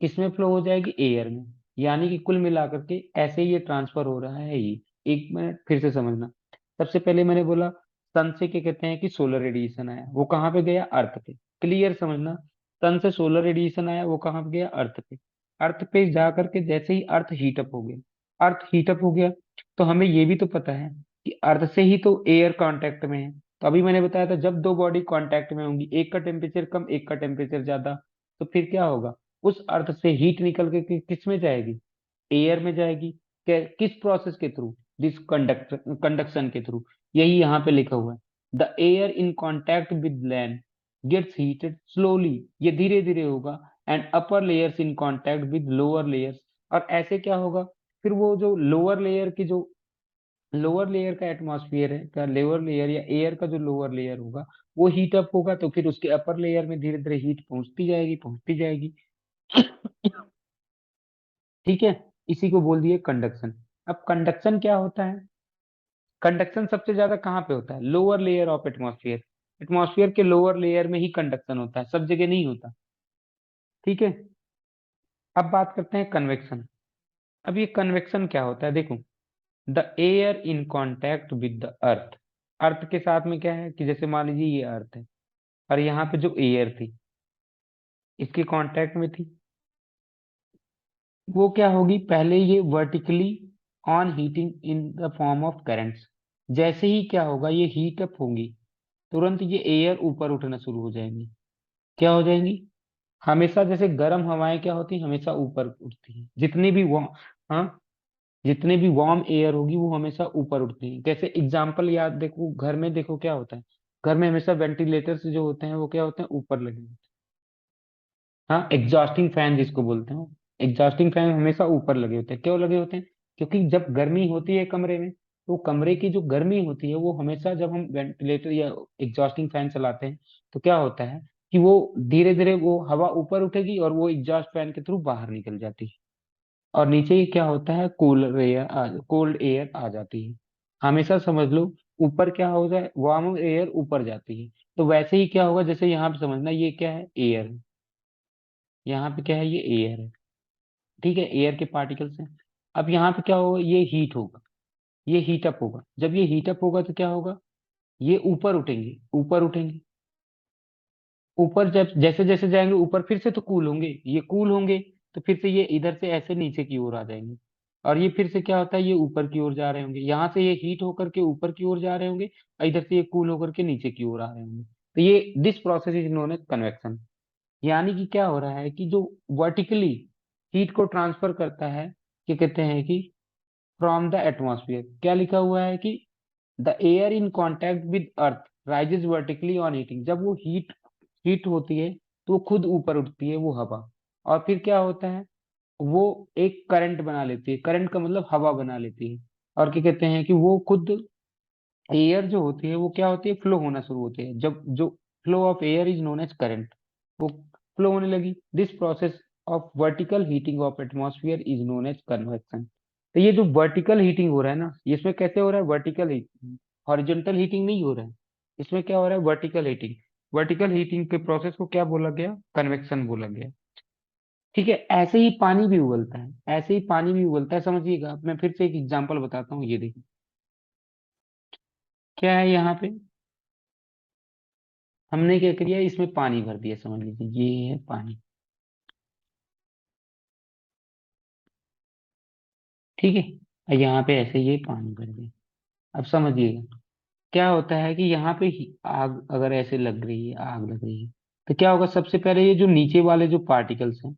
किसमें फ्लो हो जाएगी, एयर में। यानी कि कुल मिलाकर के ऐसे ही ये ट्रांसफर हो रहा है ये। एक मिनट फिर से समझना। सबसे पहले मैंने बोला सन से क्या कहते हैं कि सोलर रेडिएशन आया, वो कहाँ पे गया, अर्थ पे। क्लियर समझना। सन से सोलर रेडिएशन आया, वो कहाँ पे गया, अर्थ पे। अर्थ पे जा करके जैसे ही अर्थ हीटअप हो गया, अर्थ हीटअप हो गया, तो हमें ये भी तो पता है कि अर्थ से ही तो एयर कांटेक्ट में है। तो अभी मैंने बताया था जब दो बॉडी कांटेक्ट में होंगी, एक का टेम्परेचर कम एक का टेम्परेचर ज्यादा, तो फिर क्या होगा, उस अर्थ से हीट निकल के किस में जाएगी, एयर में जाएगी। किस प्रोसेस के थ्रू, दिस कंडक्शन के थ्रू। यही यहाँ पे लिखा हुआ है, the air in contact with land gets heated slowly, ये धीरे धीरे होगा, and upper layers in contact with lower layers. और ऐसे क्या होगा, फिर वो जो लोअर लेयर की जो लोअर लेयर का एटमॉस्फेयर है, का लोअर लेयर या एयर का जो लोअर लेयर होगा, वो हीट अप होगा, तो फिर उसके अपर लेयर में धीरे धीरे हीट पहुंचती जाएगी, पहुंचती जाएगी। ठीक है। इसी को बोल दिए कंडक्शन। अब कंडक्शन क्या होता है, कंडक्शन सबसे ज्यादा कहाँ पे होता है, lower layer of atmosphere. Atmosphere के लोअर लेयर में ही कंडक्शन होता है, सब जगह नहीं होता। ठीक है। अब बात करते हैं कन्वेक्शन। अब ये कन्वेक्शन क्या होता है, देखो, the air in contact with the earth. Earth के साथ में क्या है कि जैसे मान लीजिए ये अर्थ है, और यहाँ पे जो एयर थी इसके कांटेक्ट में थी, वो क्या होगी, पहले ये vertically on heating in the form of currents. जैसे ही क्या होगा, ये हीट अप होंगी, तुरंत ये एयर ऊपर उठना शुरू हो जाएंगी। क्या हो जाएंगी, हमेशा जैसे गर्म हवाएं क्या होती हैं, हमेशा ऊपर उठती हैं। जितनी भी वार्म, हाँ, जितने भी वार्म एयर होगी वो हमेशा ऊपर उठती है। जैसे एग्जांपल याद देखो, घर में देखो क्या होता है, घर में हमेशा वेंटिलेटर्स जो होते हैं वो क्या होते हैं, ऊपर लगे होते हैं। हाँ, एग्जॉस्टिंग फैन जिसको बोलते हैं, एग्जॉस्टिंग फैन हमेशा ऊपर लगे होते हैं। क्यों लगे होते हैं, क्योंकि जब गर्मी होती है कमरे में, तो कमरे की जो गर्मी होती है वो हमेशा, जब हम वेंटिलेटर या एग्जॉस्टिंग फैन चलाते हैं, तो क्या होता है कि वो धीरे धीरे वो हवा ऊपर उठेगी और वो एग्जॉस्ट फैन के थ्रू बाहर निकल जाती है, और नीचे ही क्या होता है, कोल्ड एयर आ जाती है। हमेशा समझ लो, ऊपर क्या हो जाए, वार्म एयर ऊपर जाती है। तो वैसे ही क्या होगा, जैसे यहाँ पे समझना, ये क्या है, एयर है, यहाँ पे क्या है, ये एयर है। ठीक है, एयर के पार्टिकल्स हैं। अब यहाँ पे क्या होगा, ये हीट होगा, ये हीट अप होगा। जब ये हीट अप होगा तो क्या होगा, ये ऊपर उठेंगे, ऊपर उठेंगे, ऊपर जब जैसे जैसे जाएंगे ऊपर, फिर से तो कूल होंगे, ये कूल होंगे, तो फिर से ये इधर से ऐसे नीचे की ओर आ जाएंगे। और ये फिर से क्या होता है, ये ऊपर की ओर जा रहे होंगे, यहाँ से ये हीट होकर के ऊपर की ओर जा रहे होंगे, और इधर से ये कूल होकर के नीचे की ओर आ रहे होंगे। तो ये this process is known as convection. यानी कि क्या हो रहा है कि जो वर्टिकली हीट को ट्रांसफर करता है, क्या कहते हैं कि फ्रॉम द एटमॉस्फेयर। क्या लिखा हुआ है कि the air in contact with earth rises vertically on heating. जब वो हीट हीट होती है तो वो खुद ऊपर उठती है वो हवा, और फिर क्या होता है, वो एक करंट बना लेती है। करंट का मतलब हवा बना लेती है। और क्या कहते हैं कि वो खुद एयर जो होती है वो क्या होती है, फ्लो होना शुरू होती है। जब जो flow of air is known as current, वो फ्लो होने लगी। This process of vertical heating of atmosphere is known as convection. तो ये जो वर्टिकल हीटिंग हो रहा है ना, इसमें कैसे हो रहा है, वर्टिकल हीटिंग, हॉरिजॉन्टल हीटिंग नहीं हो रहा है। इसमें क्या हो रहा है, वर्टिकल हीटिंग। वर्टिकल हीटिंग के प्रोसेस को क्या बोला गया, कन्वेक्शन बोला गया। ठीक है, ऐसे ही पानी भी उबलता है, ऐसे ही पानी भी उबलता है, समझिएगा। मैं फिर से एक एग्जांपल बताता हूँ, ये देखिए क्या है यहाँ पे। हमने क्या किया, इसमें पानी भर दिया, समझ लीजिए ये है पानी। ठीक है, और यहाँ पे ऐसे ये पानी भर दिया। अब समझिएगा क्या होता है कि यहाँ पे आग अगर ऐसे लग रही है, आग लग रही है, तो क्या होगा, सबसे पहले ये जो नीचे वाले जो पार्टिकल्स हैं,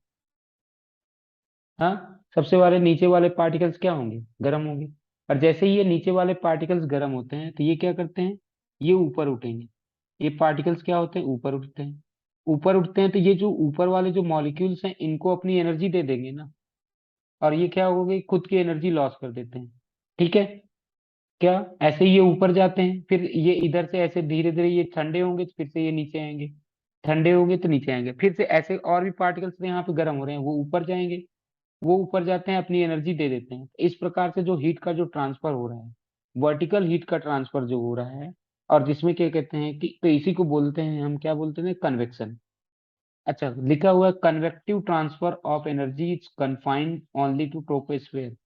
हाँ, सबसे वाले नीचे वाले पार्टिकल्स क्या होंगे, गर्म होंगे। और जैसे ही ये नीचे वाले पार्टिकल्स गर्म होते हैं तो ये क्या करते हैं, ये ऊपर उठेंगे। ये पार्टिकल्स क्या होते हैं, ऊपर उठते हैं। ऊपर उठते हैं तो ये जो ऊपर वाले जो मॉलिक्यूल्स हैं इनको अपनी एनर्जी दे देंगे ना, और ये क्या होगा, खुद की एनर्जी लॉस कर देते हैं। ठीक है, क्या ऐसे ही ये ऊपर जाते हैं, फिर ये इधर से ऐसे धीरे धीरे ये ठंडे होंगे तो फिर से ये नीचे आएंगे, ठंडे होंगे तो नीचे आएंगे, फिर से ऐसे और भी पार्टिकल्स यहाँ पे गर्म हो रहे हैं वो ऊपर जाएंगे। वो ऊपर जाते हैं, अपनी एनर्जी दे देते हैं। इस प्रकार से जो हीट का जो ट्रांसफर हो रहा है, वर्टिकल हीट का ट्रांसफर जो हो रहा है, और जिसमें क्या कहते हैं कि, तो इसी को बोलते हैं, हम क्या बोलते हैं, कन्वेक्शन। अच्छा, लिखा हुआ है convective transfer of energy is confined only to troposphere.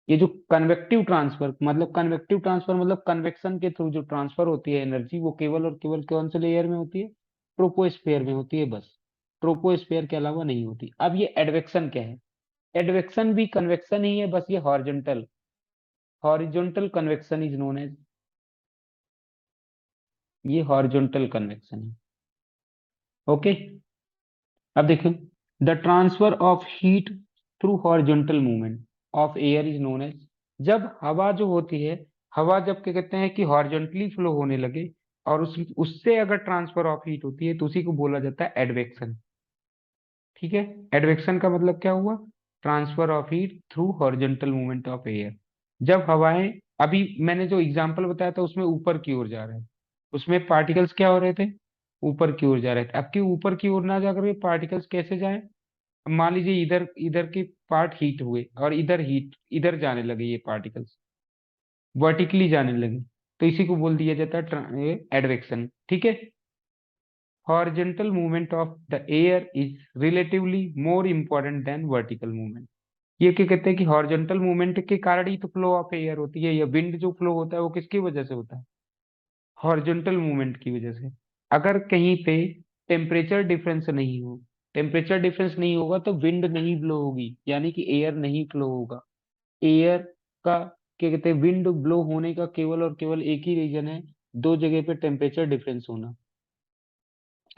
ये जो कन्वेक्टिव ट्रांसफर मतलब कन्वेक्शन के थ्रू जो ट्रांसफर होती है एनर्जी, वो केवल और केवल कौन से लेयर में होती है, ट्रोपोस्फेयर में होती है बस। ट्रोपोस्फेयर के अलावा नहीं होती। अब ये एडवेक्शन क्या है, एडवेक्शन भी कन्वेक्शन ही है, बस ये horizontal, horizontal convection is known as, ये हॉरिजॉन्टल कन्वेक्शन है। ओके, अब देखो, the transfer of heat through horizontal movement of air is known as. जब हवा जो होती है, हवा जब क्या कहते हैं कि हॉरिजॉन्टली फ्लो होने लगे, और उससे अगर ट्रांसफर ऑफ हीट होती है तो उसी को बोला जाता है एडवेक्शन। ठीक है, एडवेक्शन का मतलब क्या हुआ, transfer of heat through horizontal movement of air. जब हवाएं, अभी मैंने जो एग्जांपल बताया था उसमें ऊपर की ओर जा रहा है, उसमें पार्टिकल्स क्या हो रहे थे, ऊपर की ओर जा रहे थे। अब की ऊपर की ओर ना जाकर के पार्टिकल्स कैसे जाए, मान लीजिए इधर इधर के पार्ट हीट हुए और इधर हीट, इधर जाने लगे ये पार्टिकल्स, वर्टिकली जाने लगे, तो इसी को बोल दिया जाता है एडवेक्शन। ठीक है, horizontal movement of the air is relatively more important than vertical movement. ये क्या कहते हैं कि हॉरिजॉन्टल मूवमेंट के कारण ही तो फ्लो ऑफ एयर होती है, या विंड जो फ्लो होता है वो किसकी वजह से होता है, हॉरिजॉन्टल मूवमेंट की वजह से। अगर कहीं पे टेम्परेचर डिफरेंस नहीं हो, टेम्परेचर डिफरेंस नहीं होगा तो विंड नहीं ब्लो होगी, यानी कि एयर नहीं फ्लो होगा। एयर का क्या कहते हैं, विंड ब्लो होने का केवल और केवल एक ही रीजन है, दो जगह पे टेम्परेचर डिफरेंस होना।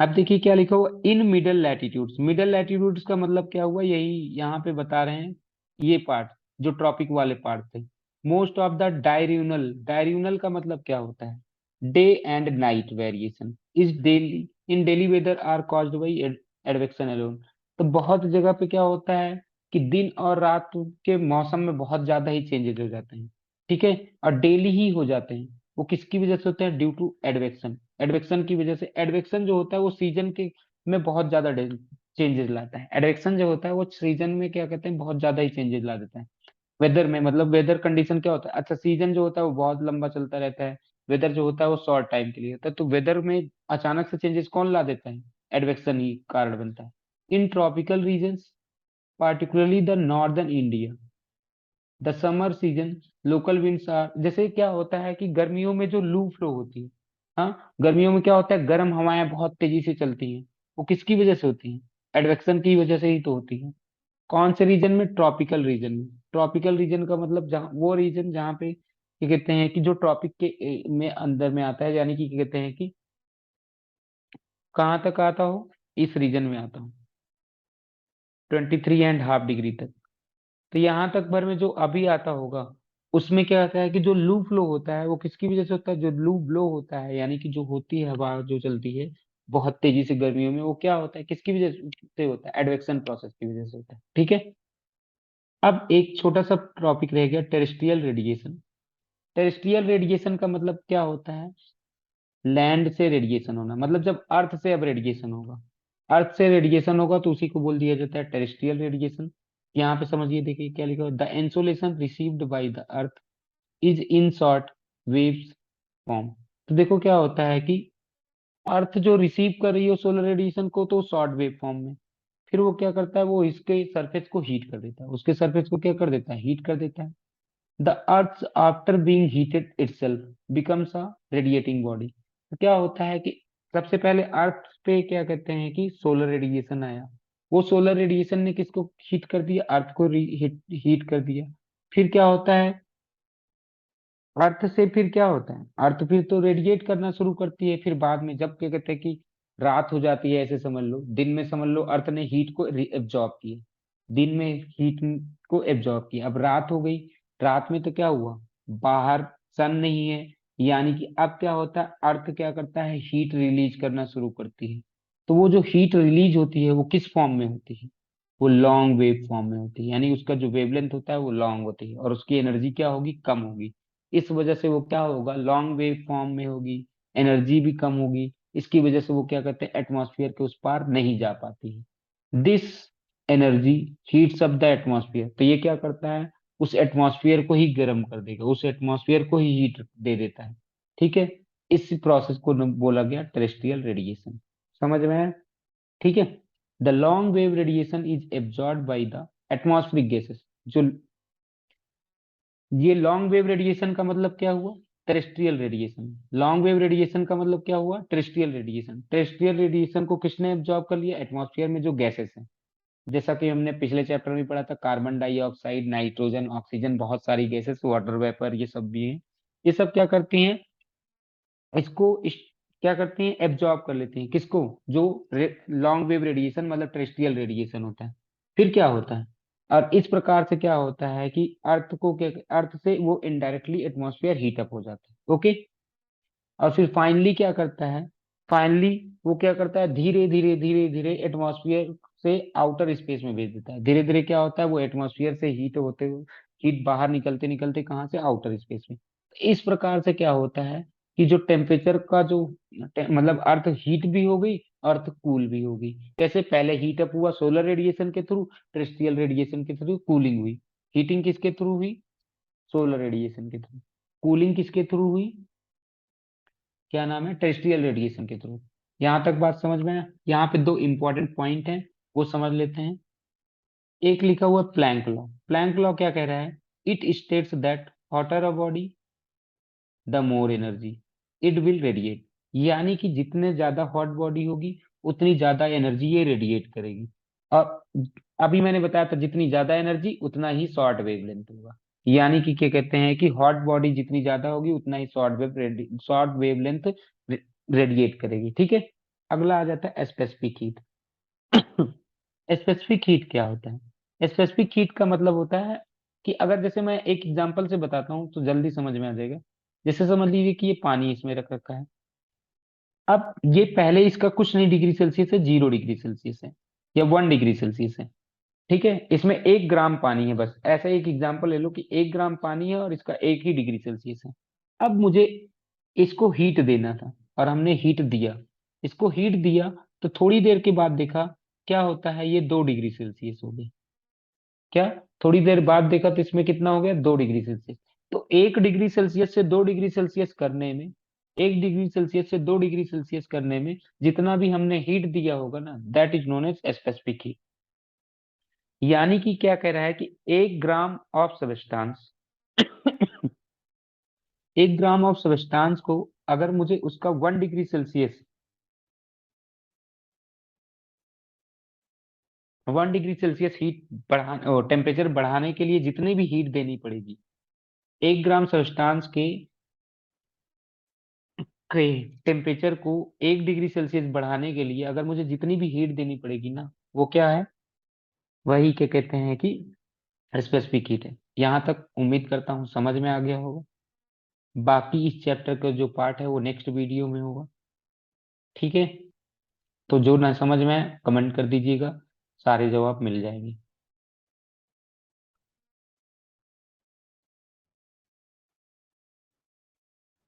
अब देखिए क्या लिखा हुआ, in middle latitudes. Middle latitudes का मतलब क्या हुआ, यही यहाँ पे बता रहे हैं, ये पार्ट जो ट्रॉपिक वाले पार्ट थे। Most of the diurnal, diurnal का मतलब क्या होता है, day and night variation is daily in daily weather are caused by advection alone. तो बहुत जगह पे क्या होता है कि दिन और रात के मौसम में बहुत ज्यादा ही चेंजेस हो जाते हैं। ठीक है, और डेली ही हो जाते हैं। वो किसकी वजह से होते हैं, ड्यू टू एडवेक्शन। एडवेक्शन की वजह से, एडवेक्शन जो होता है वो सीजन के में बहुत ज्यादा चेंजेस लाता है। एडवेक्शन जो होता है वो सीजन में क्या कहते हैं, बहुत ज्यादा ही चेंजेस ला देता है। वेदर में मतलब वेदर कंडीशन क्या होता है, अच्छा सीजन जो होता है वो बहुत लंबा चलता रहता है, वेदर जो होता है वो शॉर्ट टाइम के लिए होता है। तो वेदर में अचानक से चेंजेस कौन ला देता है, एडवेक्शन ही कारण बनता है। In tropical regions, particularly the northern India, the summer season local winds are, जैसे क्या होता है कि गर्मियों में जो लू फ्लो होती है, हाँ, गर्मियों में क्या होता है, गर्म हवाएं बहुत तेजी से चलती हैं। वो किसकी वजह से होती हैं, एडवेक्शन की वजह से ही तो होती है। कौन से रीजन में, ट्रॉपिकल रीजन में। ट्रॉपिकल रीजन का मतलब जहाँ, वो रीजन जहाँ पे क्या कहते हैं कि जो ट्रॉपिक के में अंदर में आता है, यानी कि क्या कहते हैं कि कहाँ तक आता हो, इस रीजन में आता हो, 23.5 डिग्री तक। तो यहाँ तक भर में जो अभी आता होगा उसमें क्या होता है कि जो लू फ्लो होता है वो किसकी वजह से होता है, जो लू ब्लो होता है यानी कि जो होती है हवा जो चलती है बहुत तेजी से गर्मियों में, वो क्या होता है, किसकी वजह से होता है, एडवेक्शन प्रोसेस की वजह से होता है। ठीक है। अब एक छोटा सा टॉपिक रह गया, टेरेस्ट्रियल रेडिएशन। टेरेस्ट्रियल रेडिएशन का मतलब क्या होता है, लैंड से रेडिएशन होना, मतलब जब अर्थ से अब रेडिएशन होगा, अर्थ से रेडिएशन होगा तो उसी को बोल दिया जाता है टेरेस्ट्रियल रेडिएशन। यहाँ पे समझिए, देखिए क्या लिखा हुआ, the insolation received by the earth is in short waves form. तो देखो क्या होता है कि अर्थ जो रिसीव कर रही है सोलर रेडिएशन को तो शॉर्ट वेव फॉर्म में, फिर वो क्या करता है, वो इसके सरफेस को हीट कर देता है, उसके सरफेस को क्या कर देता है, हीट कर देता है। The earth after being heated itself becomes a radiating body. तो क्या होता है कि सबसे पहले अर्थ पे क्या कहते हैं कि सोलर रेडिएशन आया, वो सोलर रेडिएशन ने किसको हीट कर दिया, अर्थ को हीट कर दिया। फिर क्या होता है, अर्थ से फिर क्या होता है, अर्थ फिर तो रेडिएट करना शुरू करती है, फिर बाद में जब क्या कहते हैं कि रात हो जाती है, ऐसे समझ लो दिन में समझ लो अर्थ ने हीट को एब्जॉर्ब किया, दिन में हीट को एब्जॉर्ब किया, अब रात हो गई, रात में तो क्या हुआ, बाहर सन नहीं है, यानी कि अब क्या होता है, अर्थ क्या करता है, हीट रिलीज करना शुरू करती है। तो वो जो हीट रिलीज होती है वो किस फॉर्म में होती है, वो लॉन्ग वेव फॉर्म में होती है, यानी उसका जो वेवलेंथ होता है वो लॉन्ग होती है और उसकी एनर्जी क्या होगी, कम होगी। इस वजह से वो क्या होगा, लॉन्ग वेव फॉर्म में होगी, एनर्जी भी कम होगी, इसकी वजह से वो क्या करते हैं, एटमॉस्फेयर के उस पार नहीं जा पाती है। This energy heats up the atmosphere, तो ये क्या करता है, उस एटमॉस्फेयर को ही गर्म कर देगा, उस एटमॉस्फेयर को ही हीट दे देता है। ठीक है। इस प्रोसेस को बोला गया टेरेस्ट्रियल रेडिएशन। समझ में आया? ठीक है। The long wave radiation is absorb by the atmospheric gases. जो ये लॉन्ग वेव रेडिएशन का मतलब क्या हुआ, terrestrial radiation. Long wave radiation का मतलब क्या हुआ, टेरेस्ट्रियल रेडिएशन। टेरेस्ट्रियल रेडिएशन को किसने एब्जॉर्ब कर लिया, एटमॉस्फेयर में जो गैसेस हैं, जैसा कि हमने पिछले चैप्टर में पढ़ा था, कार्बन डाइऑक्साइड, नाइट्रोजन, ऑक्सीजन, बहुत सारी गैसेस, वाटर वेपर, ये सब भी हैं। ये सब क्या करती हैं, इसको क्या करती हैं, एब्जॉर्ब कर लेती हैं, किसको, जो लॉन्ग वेव रेडिएशन मतलब टेरेस्ट्रियल रेडिएशन होता है। फिर क्या होता है, और इस प्रकार से क्या होता है कि अर्थ को क्या, अर्थ से वो इनडायरेक्टली एटमॉस्फेयर हीट अप हो जाता है। ओके। और फिर फाइनली क्या करता है, फाइनली वो क्या करता है, धीरे धीरे धीरे धीरे एटमॉस्फेयर से आउटर स्पेस में भेज देता है। धीरे धीरे क्या होता है, वो एटमॉस्फेयर से हीट होते हुए, हीट बाहर निकलते निकलते कहाँ से, आउटर स्पेस में। इस प्रकार से क्या होता है कि जो टेम्परेचर का जो मतलब अर्थ हीट भी हो गई, अर्थ कूल भी हो गई। कैसे, पहले हीट अप हुआ सोलर रेडिएशन के थ्रू, टेरेस्ट्रियल रेडिएशन के थ्रू कूलिंग हुई। हीटिंग किसके थ्रू हुई, सोलर रेडिएशन के थ्रू। कूलिंग किसके थ्रू हुई, क्या नाम है, टेरेस्ट्रियल रेडिएशन के थ्रू। यहां तक बात समझ में आया? यहाँ पे दो इंपॉर्टेंट पॉइंट हैं, वो समझ लेते हैं। एक लिखा हुआ प्लैंक लॉ। प्लैंक लॉ क्या कह रहा है, it states that hotter a body the more energy it will radiate. यानी कि जितने ज्यादा हॉट बॉडी होगी उतनी ज्यादा एनर्जी ये रेडिएट करेगी। और अभी मैंने बताया था जितनी ज्यादा एनर्जी उतना ही शॉर्ट वेवलेंथ होगा। यानी कि क्या कहते हैं कि हॉट बॉडी जितनी ज्यादा होगी उतना ही शॉर्ट वेवलेंथ रेडिएट करेगी। ठीक है। अगला आ जाता है स्पेसिफिक हीट। स्पेसिफिक हीट क्या होता है, स्पेसिफिक हीट का मतलब होता है कि अगर जैसे मैं एक एग्जांपल से बताता हूँ तो जल्दी समझ में आ जाएगा। जैसे समझ लीजिए कि ये पानी इसमें रख रखा है। अब ये पहले इसका कुछ नहीं डिग्री सेल्सियस है, 0 डिग्री सेल्सियस है या 1 डिग्री सेल्सियस है। ठीक है। इसमें 1 ग्राम पानी है, बस ऐसा एक एग्जांपल ले लो कि 1 ग्राम पानी है और इसका 1 ही डिग्री सेल्सियस है। अब मुझे इसको हीट देना था और हमने हीट दिया, इसको हीट दिया, तो थोड़ी देर के बाद देखा क्या होता है, ये 2 डिग्री सेल्सियस हो गई। क्या, थोड़ी देर बाद देखा तो इसमें कितना हो गया, 2 डिग्री सेल्सियस। तो 1 डिग्री सेल्सियस से 2 डिग्री सेल्सियस करने में, 1 डिग्री सेल्सियस से 2 डिग्री सेल्सियस करने में जितना भी हमने हीट दिया होगा ना, that is known as specific heat. यानी कि क्या कह रहा है कि 1 gram of substance 1 gram of substance को अगर मुझे उसका 1 degree Celsius, 1 degree Celsius heat बढ़ा टेम्परेचर बढ़ाने के लिए जितनी भी हीट देनी पड़ेगी, 1 ग्राम सब्सटेंस के टेम्परेचर को 1 डिग्री सेल्सियस बढ़ाने के लिए अगर मुझे जितनी भी हीट देनी पड़ेगी ना, वो क्या है, वही क्या कहते हैं कि स्पेसिफिक हीट है। यहाँ तक उम्मीद करता हूँ समझ में आ गया होगा। बाकी इस चैप्टर का जो पार्ट है वो नेक्स्ट वीडियो में होगा। ठीक है, तो जो ना समझ में आए कमेंट कर दीजिएगा, सारे जवाब मिल जाएंगे।